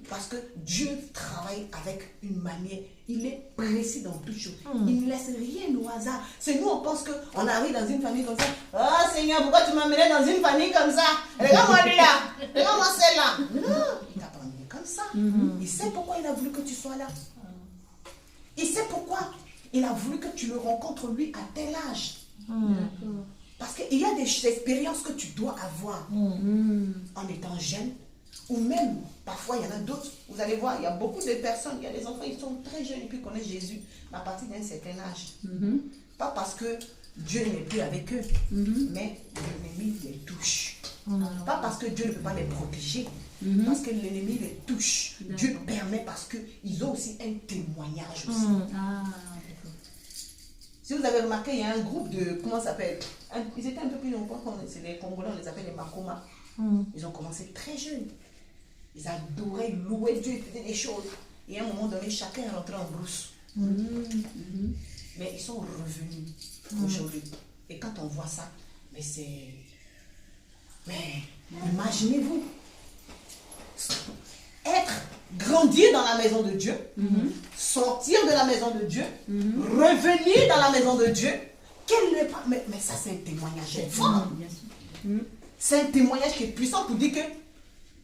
Parce que Dieu travaille avec une manière, il est précis dans toutes choses. Il ne laisse rien au hasard. C'est nous, on pense qu'on arrive dans une famille comme ça. Oh Seigneur, pourquoi tu m'as mené dans une famille comme ça? Regarde-moi lui là, regarde-moi celle-là. Non, il t'a pas emmené comme ça. Il sait pourquoi il a voulu que tu sois là. Il sait pourquoi il a voulu que tu le rencontres lui à tel âge. Parce qu'il y a des expériences que tu dois avoir en étant jeune, ou même, parfois, il y en a d'autres. Vous allez voir, il y a beaucoup de personnes, il y a des enfants, ils sont très jeunes et puis connaissent Jésus à partir d'un certain âge. Pas parce que Dieu n'est plus avec eux, mais l'ennemi les touche. Pas parce que Dieu ne peut pas les protéger, parce que l'ennemi les touche. Dieu permet parce qu'ils ont aussi un témoignage aussi. Si vous avez remarqué, il y a un groupe de, comment ça s'appelle? Ils étaient un peu plus longtemps, c'est les Congolais, on les appelle les Makoma. Ils ont commencé très jeunes. Ils adoraient, ils louaient Dieu, ils faisaient des choses. Et à un moment donné, chacun est rentré en brousse. Mais ils sont revenus aujourd'hui. Et quand on voit ça, mais c'est... Mais imaginez-vous, grandir dans la maison de Dieu, sortir de la maison de Dieu, revenir dans la maison de Dieu. Mais ça, c'est un témoignage fort. C'est un témoignage qui est puissant pour dire que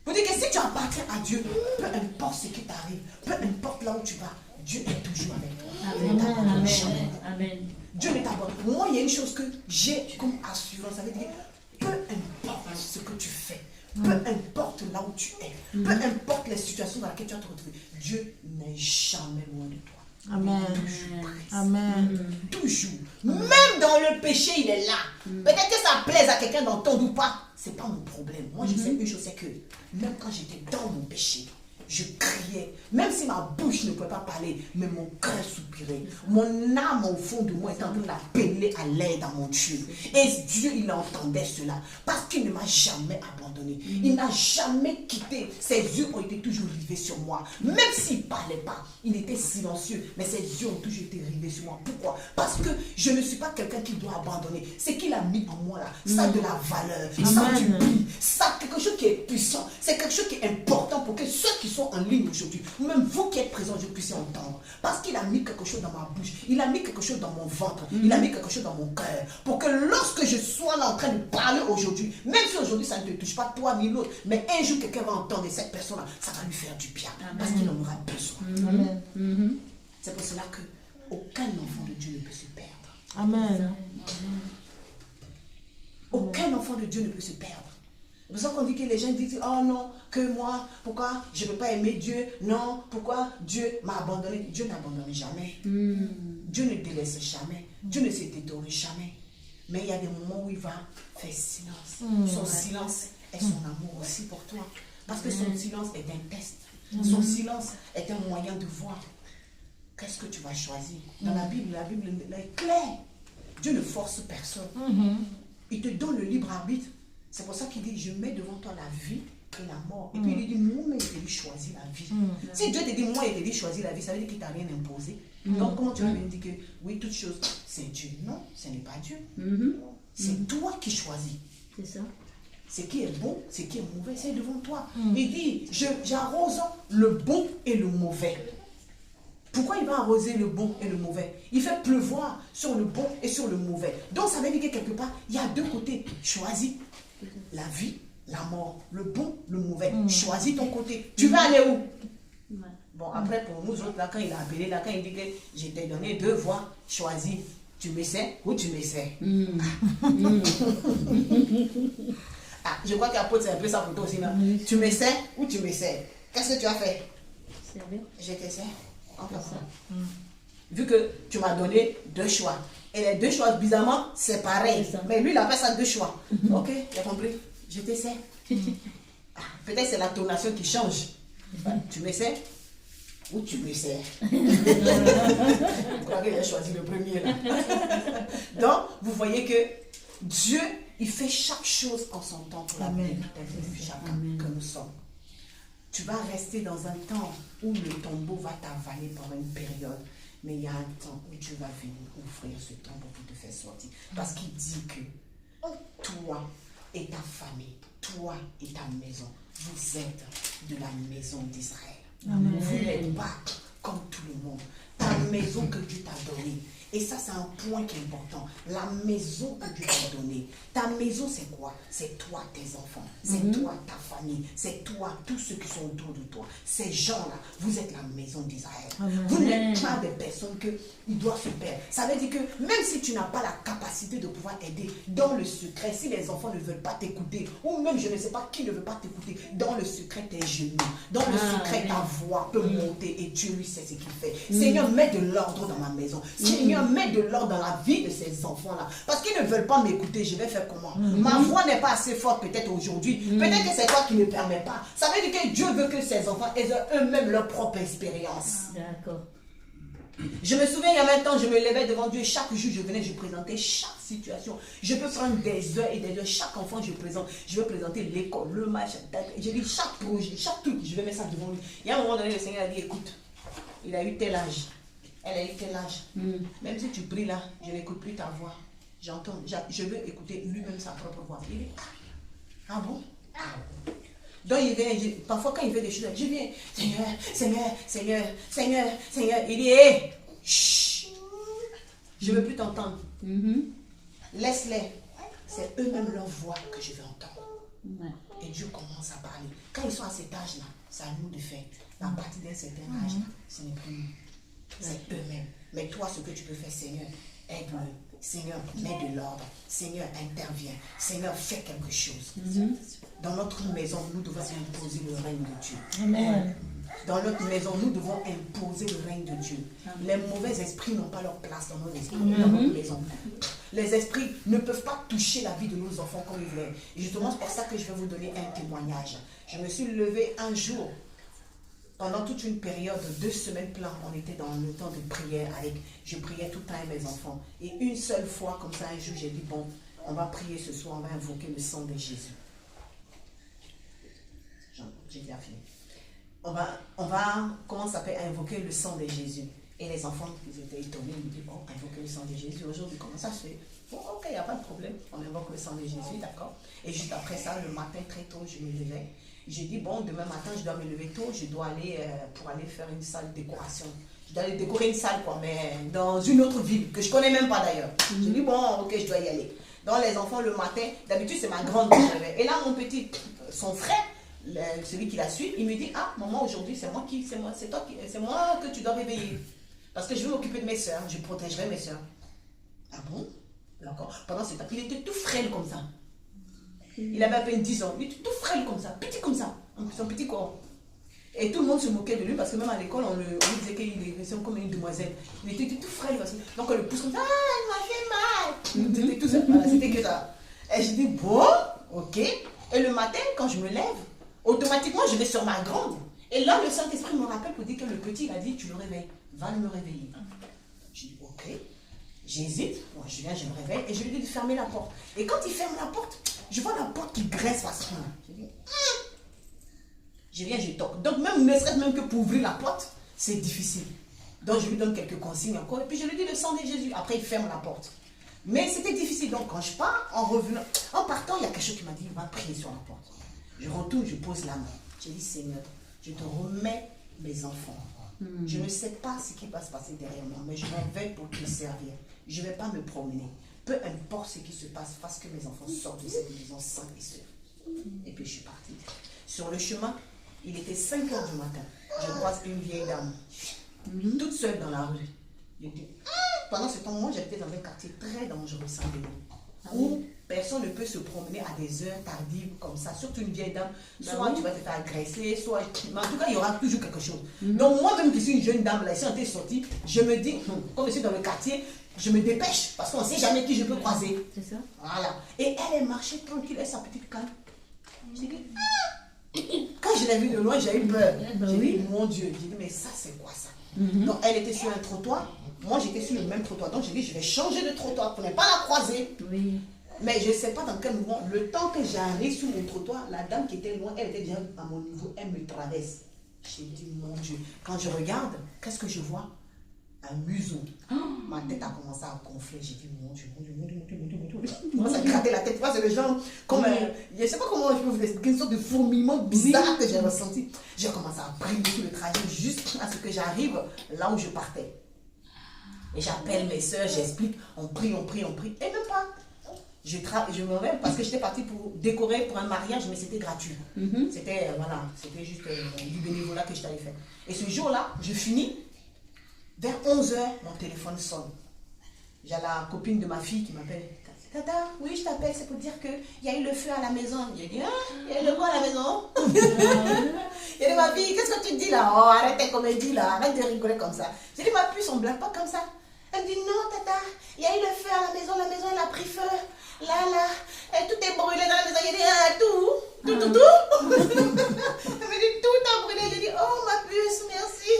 Pour dire que si tu appartiens à Dieu, peu importe ce qui t'arrive, peu importe là où tu vas, Dieu est toujours avec toi. Amen. Jamais. Amen. Dieu ne t'abandonne. Moi, il y a une chose que j'ai comme assurance. Ça veut dire, peu importe ce que tu fais, peu importe là où tu es, peu importe les situations dans lesquelles tu vas te retrouver, Dieu n'est jamais loin de toi. Amen. Toujours présent. Amen. Toujours. Même dans le péché, il est là. Peut-être que ça plaise à quelqu'un d'entendre ou pas. C'est pas mon problème. Moi, je sais une chose, c'est que même quand j'étais dans mon péché, je criais. Même si ma bouche ne pouvait pas parler, mais mon cœur soupirait. Mon âme au fond de moi était en train d'appeler à l'aide à mon Dieu. Et Dieu, il entendait cela. Parce qu'il ne m'a jamais abandonné. Il n'a jamais quitté. Ses yeux ont été toujours rivés sur moi. Même s'il ne parlait pas, il était silencieux. Mais ses yeux ont toujours été rivés sur moi. Pourquoi? Parce que je ne suis pas quelqu'un qui doit abandonner. C'est qu'il a mis en moi là. Ça a de la valeur. Ça a du prix. Ça a quelque chose qui est puissant. C'est quelque chose qui est important pour que ceux qui sont en ligne aujourd'hui, ou même vous qui êtes présents, je puisse entendre. Parce qu'il a mis quelque chose dans ma bouche, il a mis quelque chose dans mon ventre, il a mis quelque chose dans mon cœur. Pour que lorsque je sois là en train de parler aujourd'hui, même si aujourd'hui ça ne te touche pas toi ni l'autre, mais un jour quelqu'un va entendre et cette personne-là, ça va lui faire du bien. Parce qu'il en aura besoin. Amen. C'est pour cela que aucun enfant de Dieu ne peut se perdre. Amen. Aucun enfant de Dieu ne peut se perdre. C'est pour ça qu'on dit que les gens disent, oh non, que moi, pourquoi je ne peux pas aimer Dieu? Non, pourquoi Dieu m'a abandonné? Dieu n'abandonne jamais. Dieu ne délaisse jamais. Dieu ne se détourne jamais. Mais il y a des moments où il va faire silence. Son silence est son amour aussi pour toi. Parce que son silence est un test. Son silence est un moyen de voir qu'est-ce que tu vas choisir. Dans la Bible est claire. Dieu ne force personne. Il te donne le libre arbitre. C'est pour ça qu'il dit, je mets devant toi la vie et la mort. Et puis il dit, moi-même, je t'ai dit choisir la vie. Si Dieu te dit, moi, il t'a dit choisir la vie, ça veut dire qu'il ne t'a rien imposé. Donc comment tu vas me dire que, oui, toute chose, c'est Dieu? Non, ce n'est pas Dieu. C'est toi qui choisis. C'est ça. Ce qui est bon, ce qui est mauvais, c'est devant toi. Il dit, j'arrose le bon et le mauvais. Pourquoi il va arroser le bon et le mauvais? Il fait pleuvoir sur le bon et sur le mauvais. Donc ça veut dire que quelque part, il y a deux côtés. Choisis la vie, la mort, le bon, le mauvais. Choisis ton côté. Tu vas aller où? Bon, après, pour nous autres, là, quand il a appelé, là, quand il dit que je t'ai donné deux voies, choisis. Tu me sais ou tu me sais. Ah, je crois qu'apôtre, c'est un peu ça pour toi aussi. Là. Tu me sais ou tu me sais. Qu'est-ce que tu as fait? Je te sais. Vu que tu m'as donné deux choix. Et les deux choix, bizarrement, c'est pareil. Mais lui, il appelle ça deux choix. Ok, j'ai compris. Je te sais. Peut-être c'est la tonation qui change. Tu me sais ou tu me sais. Je crois qu'il a choisi le premier là. Donc, vous voyez que Dieu, il fait chaque chose en son temps pour la vie de chacun que nous sommes. Tu vas rester dans un temps où le tombeau va t'avaler pendant une période. Mais il y a un temps où Dieu va venir ouvrir ce tombeau pour te faire sortir. Parce qu'il dit que toi et ta famille, toi et ta maison, vous êtes de la maison d'Israël. Vous n'êtes pas comme tout le monde. Ta maison que Dieu t'a donnée. Et ça, c'est un point qui est important. La maison que Dieu t'a donnée. Ta maison, c'est quoi? C'est toi, tes enfants. C'est toi, ta famille. C'est toi, tous ceux qui sont autour de toi. Ces gens-là, vous êtes la maison d'Israël. Vous n'êtes pas des personnes qui doivent se perdre. Ça veut dire que même si tu n'as pas la capacité de pouvoir aider dans le secret, si les enfants ne veulent pas t'écouter, ou même je ne sais pas qui ne veut pas t'écouter, dans le secret, tes genoux, dans le secret, ta voix peut monter et Dieu lui sait ce qu'il fait. Seigneur, mets de l'ordre dans ma maison. Seigneur, mets de l'ordre dans la vie de ces enfants-là. Parce qu'ils ne veulent pas m'écouter, je vais faire comment? Ma voix n'est pas assez forte peut-être aujourd'hui. Peut-être que c'est toi qui ne permets pas. Ça veut dire que Dieu veut que ces enfants aient eux-mêmes leur propre expérience. D'accord. Je me souviens, il y a 20 ans, je me levais devant Dieu. Chaque jour, je venais, je présentais chaque situation. Je peux prendre des heures et des heures. Chaque enfant, je présente. Je vais présenter l'école, le match. Je dis chaque projet, chaque truc, je vais mettre ça devant lui. Il y a un moment donné, le Seigneur a dit, écoute, il a eu tel âge. Elle a eu tel âge. Même si tu pries là, je n'écoute plus ta voix. J'entends, je veux écouter lui-même sa propre voix. Il dit, ah bon? Donc il vient, parfois quand il fait des choses, je viens, Seigneur, Seigneur, Seigneur, Seigneur, Seigneur. Il dit, hé, chut, je ne veux plus t'entendre. Laisse-les. C'est eux-mêmes leur voix que je veux entendre. Et Dieu commence à parler. Quand ils sont à cet âge-là, c'est à nous de faire. À partir d'un certain âge, ce n'est plus nous. C'est eux-mêmes. Mais toi, ce que tu peux faire, Seigneur, aide-le. Seigneur, mets de l'ordre. Seigneur, interviens. Seigneur, fais quelque chose. Dans notre maison, nous devons imposer le règne de Dieu. Amen. Dans notre maison, nous devons imposer le règne de Dieu. Les mauvais esprits n'ont pas leur place dans nos esprits, dans notre maison. Les esprits ne peuvent pas toucher la vie de nos enfants comme ils veulent. Et justement, c'est pour ça que je vais vous donner un témoignage. Je me suis levée un jour, pendant toute une période de 2 semaines pleines, on était dans le temps de prière je priais tout le temps avec mes enfants. Et une seule fois, comme ça, un jour, j'ai dit, bon, on va prier ce soir, on va invoquer le sang de Jésus. J'ai bien fini. On va, comment ça s'appelle, invoquer le sang de Jésus. Et les enfants, ils étaient étonnés, ils me disent, bon, invoquer le sang de Jésus aujourd'hui, comment ça se fait? Bon, ok, il n'y a pas de problème, on invoque le sang de Jésus, d'accord. Et juste après ça, le matin, très tôt, je me levais. J'ai dit, bon, demain matin, je dois me lever tôt, je dois aller pour aller faire une salle de décoration. Je dois aller décorer une salle, quoi, mais dans une autre ville, que je ne connais même pas d'ailleurs. J'ai dit, bon, ok, je dois y aller. Donc, les enfants, le matin, d'habitude, c'est ma grande qui se réveille. Et là, mon petit, son frère, celui qui la suit, il me dit, ah, maman, aujourd'hui, c'est moi que tu dois réveiller. Parce que je vais m'occuper de mes soeurs, je protégerai mes soeurs. Ah bon? D'accord. Pendant ce temps, il était tout frêle comme ça. Il avait à peine 10 ans. Il était tout frêle comme ça, petit comme ça, son petit corps. Et tout le monde se moquait de lui parce que même à l'école, on lui disait qu'il était comme une demoiselle. Il était tout frêle. Donc on le pousse comme ça. Ah, il m'a fait mal. C'était tout ça. Voilà, c'était que ça. Et j'ai dit, bon, ok. Et le matin, quand je me lève, automatiquement, je vais sur ma grande. Et là, le Saint-Esprit me rappelle pour dire que le petit, il a dit, tu le réveilles. Va me réveiller. Je dis, ok. J'hésite. Moi, je viens, je me réveille. Et je lui dis de fermer la porte. Et quand il ferme la porte, je vois la porte qui graisse facilement. Je dis, je viens, je toque. Donc, même, ne serait-ce même que pour ouvrir la porte, c'est difficile. Donc, je lui donne quelques consignes encore. Et puis, je lui dis le sang de Jésus. Après, il ferme la porte. Mais c'était difficile. Donc, quand je pars, en partant, il y a quelque chose qui m'a dit, va prier sur la porte. Je retourne, je pose la main. Je dis, Seigneur, je te remets mes enfants. Je ne sais pas ce qui va se passer derrière moi, mais je m'en vais pour te servir. Je ne vais pas me promener. Peu importe ce qui se passe, parce que mes enfants sortent de cette maison sains et saufs. Et puis je suis partie. Sur le chemin, il était 5 h du matin. Je croise une vieille dame, toute seule dans la rue. Pendant ce temps, moi j'étais dans un quartier très dangereux, Saint-Denis, où personne ne peut se promener à des heures tardives comme ça, surtout une vieille dame. Soit tu vas te faire agresser, soit... Mais en tout cas, il y aura toujours quelque chose. Donc moi-même qui suis une jeune dame, là, si on était sortie, je me dis, comme je suis dans le quartier, je me dépêche, parce qu'on ne sait jamais qui je peux croiser. C'est ça. Voilà. Et elle est marchée tranquille, elle sa petite canne. J'ai dit, quand je l'ai vue de loin, j'ai eu peur. J'ai dit, mon Dieu, j'ai dit, mais ça c'est quoi ça? Donc elle était sur un trottoir, moi j'étais sur le même trottoir. Donc j'ai dit, je vais changer de trottoir pour ne pas la croiser. Oui. Mais je ne sais pas dans quel moment, le temps que j'arrive sur mon trottoir, la dame qui était loin, elle était déjà à mon niveau, elle me traverse. J'ai dit, mon Dieu, quand je regarde, qu'est-ce que je vois? Un museau. Ma tête a commencé à gonfler. J'ai dit, mon Dieu, mon Dieu, mon Dieu, mon Dieu, mon Dieu, mon Dieu. Je commence à gratter la tête. C'est le genre, comme, je ne sais pas comment je peux vous expliquer, une sorte de fourmillement bizarre que j'ai ressenti. J'ai commencé à prier sur le trajet jusqu'à ce que j'arrive là où je partais. Et j'appelle mes soeurs, j'explique, on prie, on prie, on prie. Et même pas. Je me réveille parce que j'étais partie pour décorer pour un mariage, mais c'était gratuit. C'était, voilà, c'était juste du bénévolat que je t'avais fait. Et ce jour-là, je finis. Vers 11 h, mon téléphone sonne. J'ai la copine de ma fille qui m'appelle. Tata, oui, je t'appelle, c'est pour dire qu'il y a eu le feu à la maison. J'ai dit, hein, il y a eu le feu à la maison. J'ai dit, ma fille, qu'est-ce que tu dis là? Oh, arrête tes comédies là, arrête de rigoler comme ça. J'ai dit, ma puce, on ne blague pas comme ça. Elle me dit, non, tata, il y a eu le feu à la maison elle a pris feu. Là, et tout est brûlé dans la maison. J'ai dit, ah, tout. Elle me dit, tout a brûlé. J'ai dit, oh, ma puce, merci.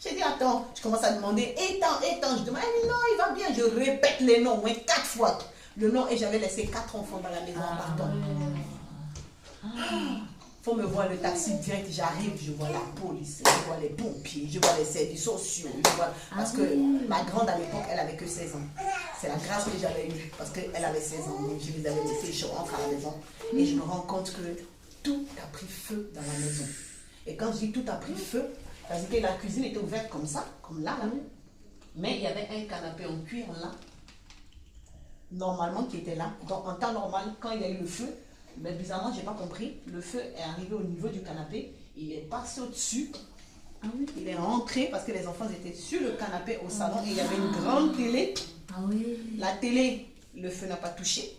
J'ai dit, attends, je commence à demander, étends. Je demande, elle dit, non, il va bien. Je répète les noms, au moins 4 fois. Le nom, et j'avais laissé 4 enfants dans la maison en partant. Faut me voir le taxi direct, j'arrive, je vois la police, je vois les pompiers, je vois les services sociaux, parce que ma grande à l'époque, elle avait que 16 ans. C'est la grâce que j'avais eue, parce qu'elle avait 16 ans, donc je les avais laissés, je rentre à la maison, et je me rends compte que tout a pris feu dans la maison. Et quand je dis tout a pris feu, parce que la cuisine était ouverte comme ça, comme là, mais il y avait un canapé en cuir là, normalement qui était là. Donc en temps normal, quand il y a eu le feu, Mais bizarrement, je n'ai pas compris. Le feu est arrivé au niveau du canapé. Il est passé au-dessus. Ah oui. Il est rentré parce que les enfants étaient sur le canapé au salon. Et il y avait une grande télé. Ah oui. La télé, le feu n'a pas touché.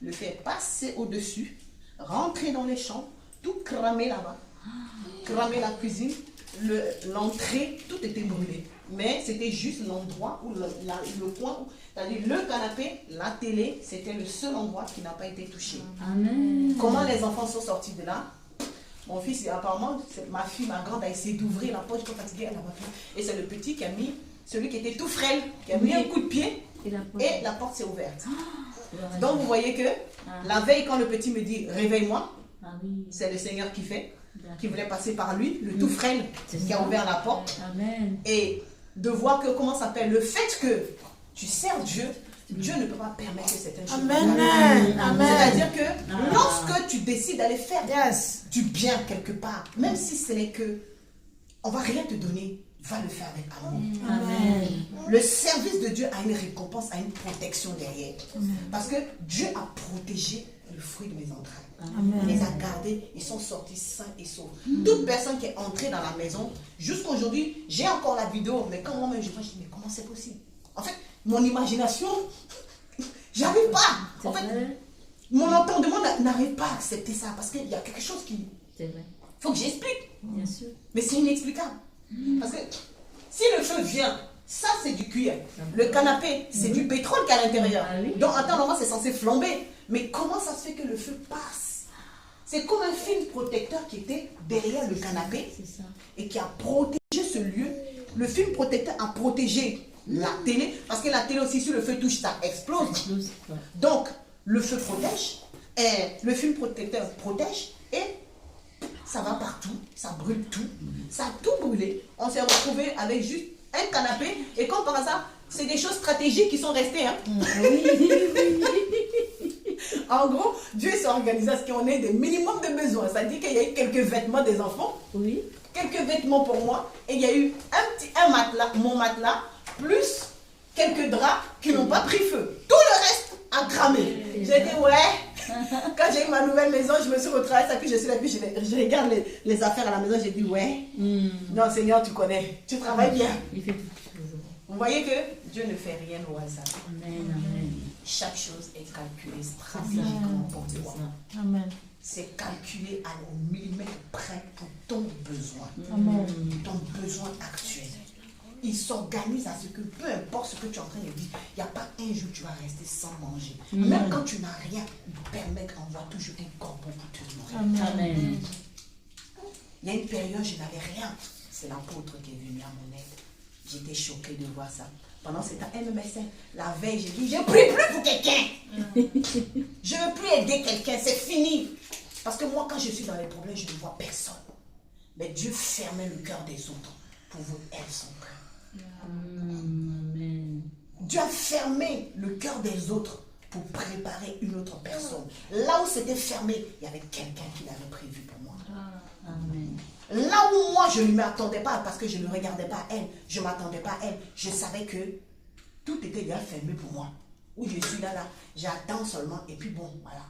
Le feu est passé au-dessus, rentré dans les chambres, tout cramé là-bas. Cramé la cuisine, l'entrée, tout était brûlé. Mais c'était juste l'endroit où le coin, c'est-à-dire le canapé, la télé, c'était le seul endroit qui n'a pas été touché. Amen. Comment les enfants sont sortis de là? Mon fils, apparemment, ma fille, ma grande, a essayé d'ouvrir la porte, je suis fatiguée, elle n'a pas pu. Et c'est le petit qui a mis, celui qui était tout frêle, qui a mis un coup de pied Et et la porte s'est ouverte. Ah, Donc vous voyez que la veille, quand le petit me dit réveille-moi, ah oui. c'est le Seigneur qui fait, D'accord. qui voulait passer par lui, le tout frêle, qui a ouvert la porte. Amen. Et de voir que, comment ça s'appelle, le fait que tu sers Dieu, Dieu ne peut pas permettre que certaines choses Amen. Amen. C'est-à-dire que lorsque tu décides d'aller faire Yes. du bien quelque part, même si ce n'est que on va rien te donner, va le faire avec amour. Amen. Le service de Dieu a une récompense, a une protection derrière. Parce que Dieu a protégé le fruit de mes entrailles. Amen. Il les a gardés, ils sont sortis sains et saufs. Toute personne qui est entrée dans la maison, jusqu'aujourd'hui, j'ai encore la vidéo, mais quand moi-même je vois, je dis, mais comment c'est possible? En fait, mon imagination, j'arrive pas. En fait, vrai. mon entendement n'arrive pas à accepter ça, parce qu'il y a quelque chose qui... C'est vrai. Il faut que j'explique. Bien sûr. Mais c'est inexplicable. Parce que si le feu vient, ça c'est du cuir. Le canapé, c'est du pétrole qui est à l'intérieur. Ah oui. Donc en temps normal, c'est censé flamber. Mais comment ça se fait que le feu passe? C'est comme un film protecteur qui était derrière le canapé C'est ça. et qui a protégé ce lieu. Le film protecteur a protégé la télé. Parce que la télé aussi, si le feu touche, ça explose. Explose. Ouais. Donc, le feu protège, et le film protecteur protège, et ça va partout, ça brûle tout, ça a tout brûlé. On s'est retrouvé avec juste un canapé, et comme par hasard, c'est des choses stratégiques qui sont restées. Hein. En gros, Dieu s'est organisé à ce qu'on ait des minimums de besoins. Ça dit qu'il y a eu quelques vêtements des enfants, Oui. quelques vêtements pour moi, et il y a eu un matelas, mon matelas, plus quelques draps qui n'ont pas pris feu. Tout le reste a cramé. J'ai dit ouais. Quand j'ai eu ma nouvelle maison, je me suis retrouvée à ça, puis je suis là, puis je regarde les affaires à la maison, j'ai dit ouais. Non Seigneur, tu connais, tu travailles bien. Il fait toutes choses. Vous voyez que Dieu ne fait rien au hasard. Amen. Amen. Chaque chose est calculée stratégiquement pour C'est toi. ça. Amen. C'est calculé au millimètre près pour ton besoin, Amen. ton besoin actuel. Il s'organise à ce que peu importe ce que tu es en train de dire, il n'y a pas un jour où tu vas rester sans manger. Même quand tu n'as rien, il permet qu'on voit toujours un corbeau pour te nourrir. Amen. Il y a une période, je n'avais rien. C'est l'apôtre qui est venu à mon aide. J'étais choquée de voir ça. Pendant ce temps, elle me met la veille, j'ai dit, je ne prie plus pour quelqu'un. Je ne veux plus aider quelqu'un, c'est fini. Parce que moi, quand je suis dans les problèmes, je ne vois personne. Mais Dieu fermait le cœur des autres pour vous aider son cœur. Amen. Dieu a fermé le cœur des autres pour préparer une autre personne. Là où c'était fermé, il y avait quelqu'un qui l'avait prévu pour moi. Amen. Là où moi, je ne m'attendais pas parce que je ne regardais pas elle, je ne m'attendais pas à elle, je savais que tout était déjà fermé pour moi. Où je suis là, j'attends seulement et puis bon, voilà.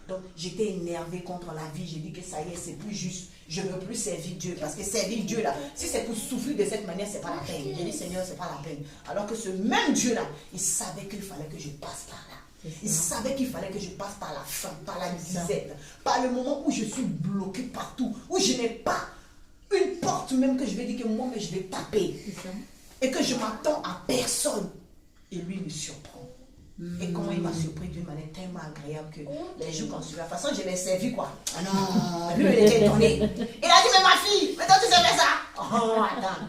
Donc j'étais énervée contre la vie, j'ai dit que ça y est, c'est plus juste, je ne veux plus servir Dieu. Parce que servir Dieu là, si c'est pour souffrir de cette manière, c'est pas la peine. J'ai dit Seigneur, c'est pas la peine. Alors que ce même Dieu là, il savait qu'il fallait que je passe par là. Il savait qu'il fallait que je passe par la faim, par la disette, par le moment où je suis bloqué partout, où je n'ai pas une porte même que je vais dire que moi, mais je vais taper. C'est ça. Et que je m'attends à personne. Et lui me surprend. Et comment il m'a surpris d'une manière tellement agréable que les jours qu'on suit, de toute façon, je l'ai servi quoi. Ah non, lui, il était étonné. Il a dit, mais ma fille, mais toi, tu sais faire ça. Oh, attends.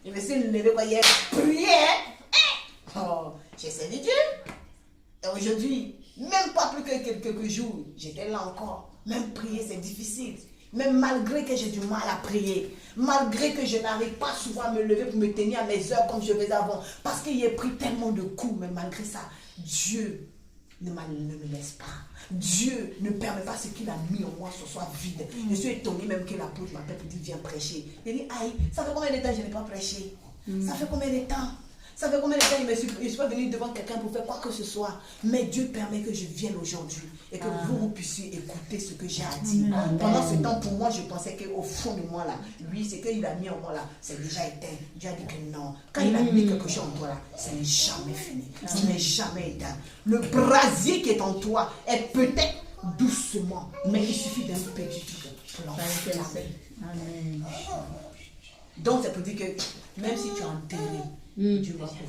Je me suis levé quoi hier, prié. Oh, j'ai servi Dieu. Et aujourd'hui, même pas plus que quelques jours, j'étais là encore. Même prier, c'est difficile. Même malgré que j'ai du mal à prier, malgré que je n'arrive pas souvent à me lever pour me tenir à mes heures comme je faisais avant, parce qu'il y a pris tellement de coups, mais malgré ça, Dieu ne me laisse pas. Dieu ne permet pas ce qu'il a mis en moi, ce soit vide. Je suis étonnée même que l'apôtre m'appelle pour dire viens prêcher. Il dit, aïe, ça fait combien de temps que je n'ai pas prêché? Ça fait combien de temps? Ça fait combien de temps je ne suis pas venu devant quelqu'un pour faire quoi que ce soit. Mais Dieu permet que je vienne aujourd'hui et que vous puissiez écouter ce que j'ai à dire. Pendant ce temps, pour moi, je pensais qu'au fond de moi, là, lui, ce qu'il a mis en moi, là, c'est déjà éteint. Dieu a dit que non. Quand il a mis quelque chose en toi, là, ça n'est jamais fini. Ça n'est jamais éteint. Le brasier qui est en toi est peut-être doucement, mais il suffit d'un petit truc pour l'enflammer. Amen. Donc, ça peut dire que même si tu es enterré, Dieu va ouvrir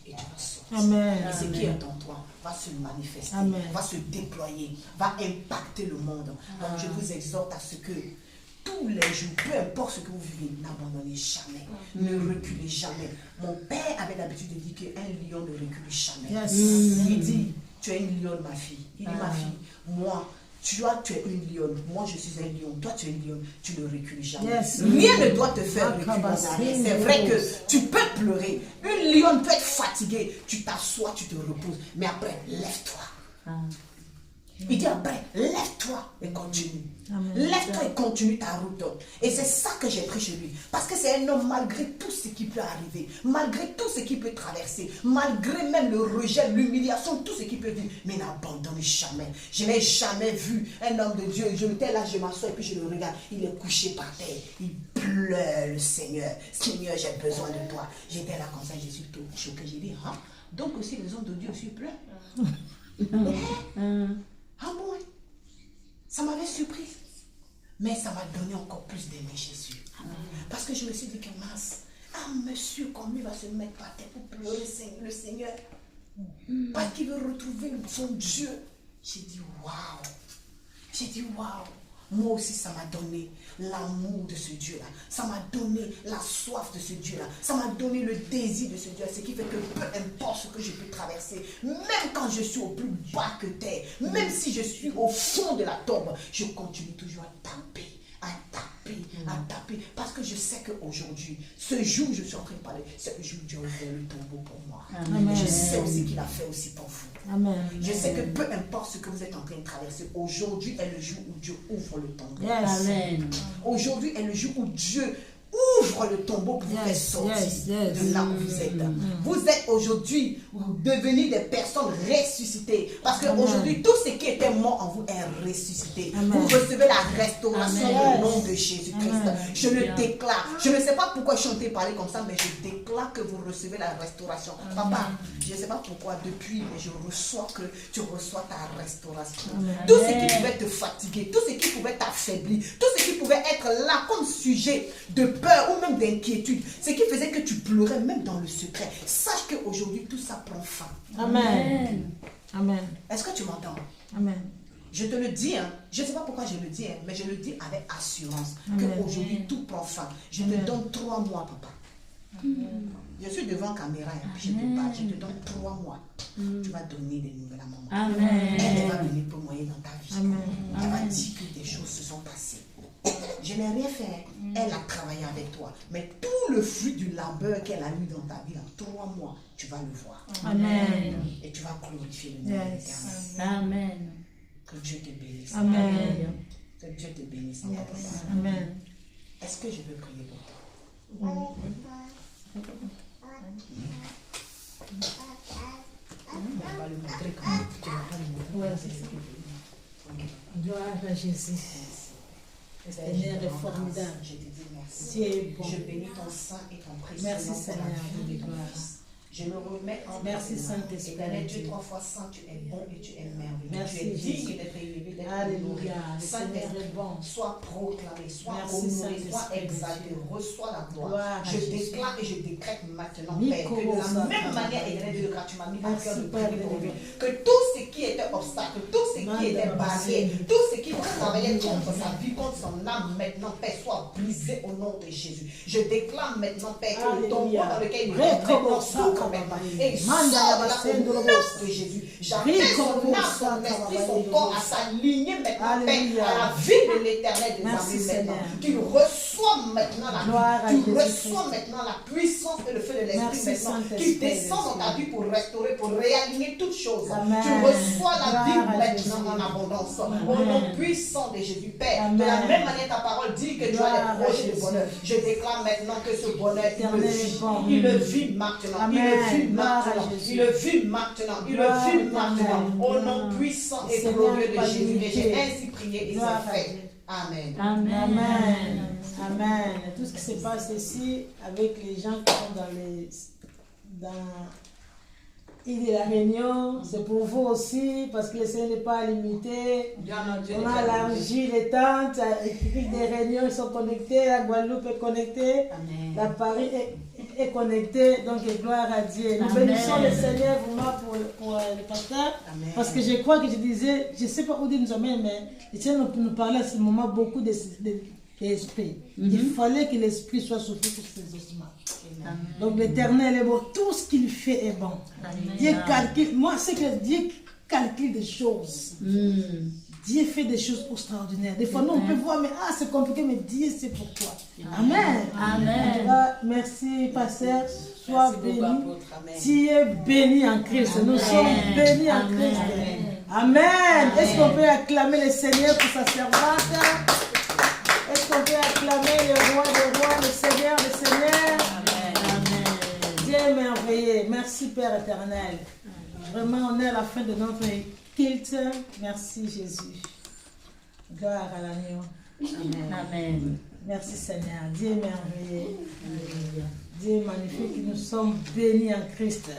et tu vas sortir. Amen. Et ce qui est en toi va se manifester, Amen. va se déployer, va impacter le monde. Donc, je vous exhorte à ce que tous les jours, peu importe ce que vous vivez, n'abandonnez jamais, ne reculez jamais. Mon père avait l'habitude de dire qu'un lion ne recule jamais. Yes. Il dit, tu es une lionne, ma fille. Il dit, ma fille, moi, tu es une lionne, moi je suis un lion, toi tu es une lionne, tu ne recules jamais. Yes. Rien ne doit te faire reculer en arrière. C'est vrai que tu peux pleurer, une lionne peut être fatiguée, tu t'assois, tu te reposes, mais après, lève-toi. Il dit après, lève-toi et continue. Lève-toi et continue ta route. Et c'est ça que j'ai pris chez lui. Parce que c'est un homme, malgré tout ce qui peut arriver, malgré tout ce qui peut traverser, malgré même le rejet, l'humiliation, tout ce qui peut vivre, mais n'abandonne jamais. Je n'ai jamais vu un homme de Dieu. Je m'étais là, je m'assois et puis je le regarde. Il est couché par terre. Il pleure le Seigneur. Seigneur, j'ai besoin de toi. J'étais là comme ça, je suis tout choqué. J'ai dit, ah, donc aussi les hommes de Dieu aussi pleurent. Ah bon, ça m'avait surpris. Mais ça m'a donné encore plus d'aimer Jésus. Parce que je me suis dit que mince, un monsieur comme lui va se mettre par terre pour pleurer le Seigneur. Parce qu'il veut retrouver son Dieu. J'ai dit waouh. J'ai dit waouh. Moi aussi, ça m'a donné l'amour de ce Dieu-là. Ça m'a donné la soif de ce Dieu-là. Ça m'a donné le désir de ce Dieu. Ce qui fait que peu importe ce que je peux traverser, même quand je suis au plus bas que terre, même si je suis au fond de la tombe, je continue toujours à taper, à taper, à taper. Parce que je sais qu'aujourd'hui, ce jour où je suis en train de parler, c'est le jour où Dieu a ouvert le tombeau pour moi. Amen. Et je sais aussi qu'il a fait aussi pour vous. Amen. Je sais que peu importe ce que vous êtes en train de traverser, aujourd'hui est le jour où Dieu ouvre le tombeau. Yes. Amen. Aujourd'hui est le jour où Dieu ouvre le tombeau pour vous faire sortir de là où vous êtes. Vous êtes aujourd'hui devenus des personnes ressuscitées. Parce qu'aujourd'hui, tout ce qui était mort en vous est ressuscité. Amen. Vous recevez la restauration Amen. au nom de Jésus-Christ. Je le déclare. Je ne sais pas pourquoi chanter parler comme ça, mais je déclare que vous recevez la restauration. Papa, je ne sais pas pourquoi depuis, mais je reçois que tu reçois ta restauration. Tout ce qui pouvait te fatiguer, tout ce qui pouvait t'affaiblir, tout ce qui pouvait être là comme sujet de peur ou même d'inquiétude, ce qui faisait que tu pleurais même dans le secret. Sache qu'aujourd'hui tout ça prend fin. Amen. Amen. Est-ce que tu m'entends? Amen. Je te le dis, hein. Je ne sais pas pourquoi je le dis, hein, mais je le dis avec assurance qu'aujourd'hui tout prend fin. Je te donne 3 mois, papa. Je suis devant caméra et puis je te parle. Je te donne 3 mois. Tu vas donner des nouvelles à maman. Amen. Elle va venir pour moyen dans ta vie. Amen. Elle va dire que des choses se sont passées. Je n'ai rien fait. Elle a travaillé avec toi. Mais tout le fruit du labeur qu'elle a eu dans ta vie, en 3 mois, tu vas le voir. Amen. Et tu vas glorifier le nom de Yes. l'Éternel. Amen. Que Dieu te bénisse. Amen. Que Dieu te bénisse. Amen. Est-ce que je peux prier pour toi? On va le montrer quand même. Tu ne vas pas le montrer. Ouais, c'est ça. Gloire à Jésus. Seigneur est formidable. Je te dis merci. Tu es bon. Je bénis ton saint et ton précieux Merci, nom pour la Seigneur, vie de de ton gloire. fils. Je me remets en Merci, ta main. Saint-Esprit. Éternel Dieu, 3 fois saint, tu es bon et tu es merveilleux. Merci, Tu es digne Jésus. d'être élevé, d'être honoré. Alléluia. Le Seigneur est bon. Sois proclamé, sois Merci, honoré, Saint-Esprit sois de exalté, Dieu. reçois la gloire. Gloire à Je Jésus. déclare et je décrète maintenant, Nico Père, que de la Satan. même manière, éternel Dieu de grâce, tu m'as mis à Merci, cœur de Père prier de pour lui. Dieu. Que tout ce qui était obstacle, tout ce qui était barrière, tout ce qui travaillait contre sa vie, contre son âme, maintenant, Père, soit brisé au nom de Jésus. Je déclare maintenant, Père, que le tombeau dans lequel il est maintenant s'ouvre maintenant. Et il sort de la au nom de Jésus. J'appelle son âme, son esprit, son corps à s'aligner maintenant, Père, à la vie de l'Éternel des Merci, armées maintenant. Seigneur. Qu'il reçoive reçois maintenant Gloire la à vie. Tu Jésus-Christ. reçois maintenant la puissance et le feu de l'Esprit Merci, maintenant Saint-Esprit qui de descend dans ta Dieu. vie pour restaurer, pour réaligner toutes choses. Amen. Tu reçois la vie Gloire à maintenant Jésus. en abondance. Amen. Au nom puissant de Jésus, Père. Amen. De la même manière, ta parole dit que tu Gloire as à des projets de Jésus. bonheur. Je déclare maintenant que ce bonheur, il le Éternel vit. est bon. Il le vit maintenant. Amen. Il le vit Gloire à maintenant. Jésus. Il le vit maintenant. Il le Gloire vit éternelle. maintenant. Au nom puissant et Seigneur, glorieux de pas Jésus. Et limité. j'ai ainsi prié et Gloire c'est à fait. Dieu. Amen. Amen. Amen. Tout ce qui se passe ici avec les gens qui sont dans l'île de la Réunion, c'est pour vous aussi, parce que le Seigneur n'est pas limité. On a élargi les tentes, l'île des Réunions, ils sont connectés, la Guadeloupe est connectée, la Paris est connectée, donc gloire à Dieu. Nous Amen. bénissons le Seigneur vraiment pour le pasteur, Amen. parce que je crois que je disais, je ne sais pas où Dieu nous amène, mais le Seigneur nous parlait à ce moment beaucoup d'esprit. Il fallait que l'esprit soit soufflé sur ces ossements. Donc l'Éternel est bon, tout ce qu'il fait est bon. Amen. Dieu calcule, moi c'est que Dieu calcule des choses. Dieu fait des choses extraordinaires. Des fois, nous, on peut voir, mais c'est compliqué, mais Dieu sait pourquoi. Amen. Amen. En tout cas, merci, pasteur. Sois Merci béni. beaucoup, apôtre. Amen. Tu es béni en Christ. Nous sommes bénis en Amen. Christ. Amen. Est-ce qu'on peut acclamer le Seigneur pour sa servante? Est-ce qu'on peut acclamer le roi des rois, le Seigneur des seigneurs? Dieu est merveilleux. Merci, Père éternel. Vraiment, on est à la fin de notre culte. Merci, Jésus. Gloire à l'agneau. Amen. Merci, Seigneur. Dieu est merveilleux. Dieu est magnifique. Nous sommes bénis en Christ.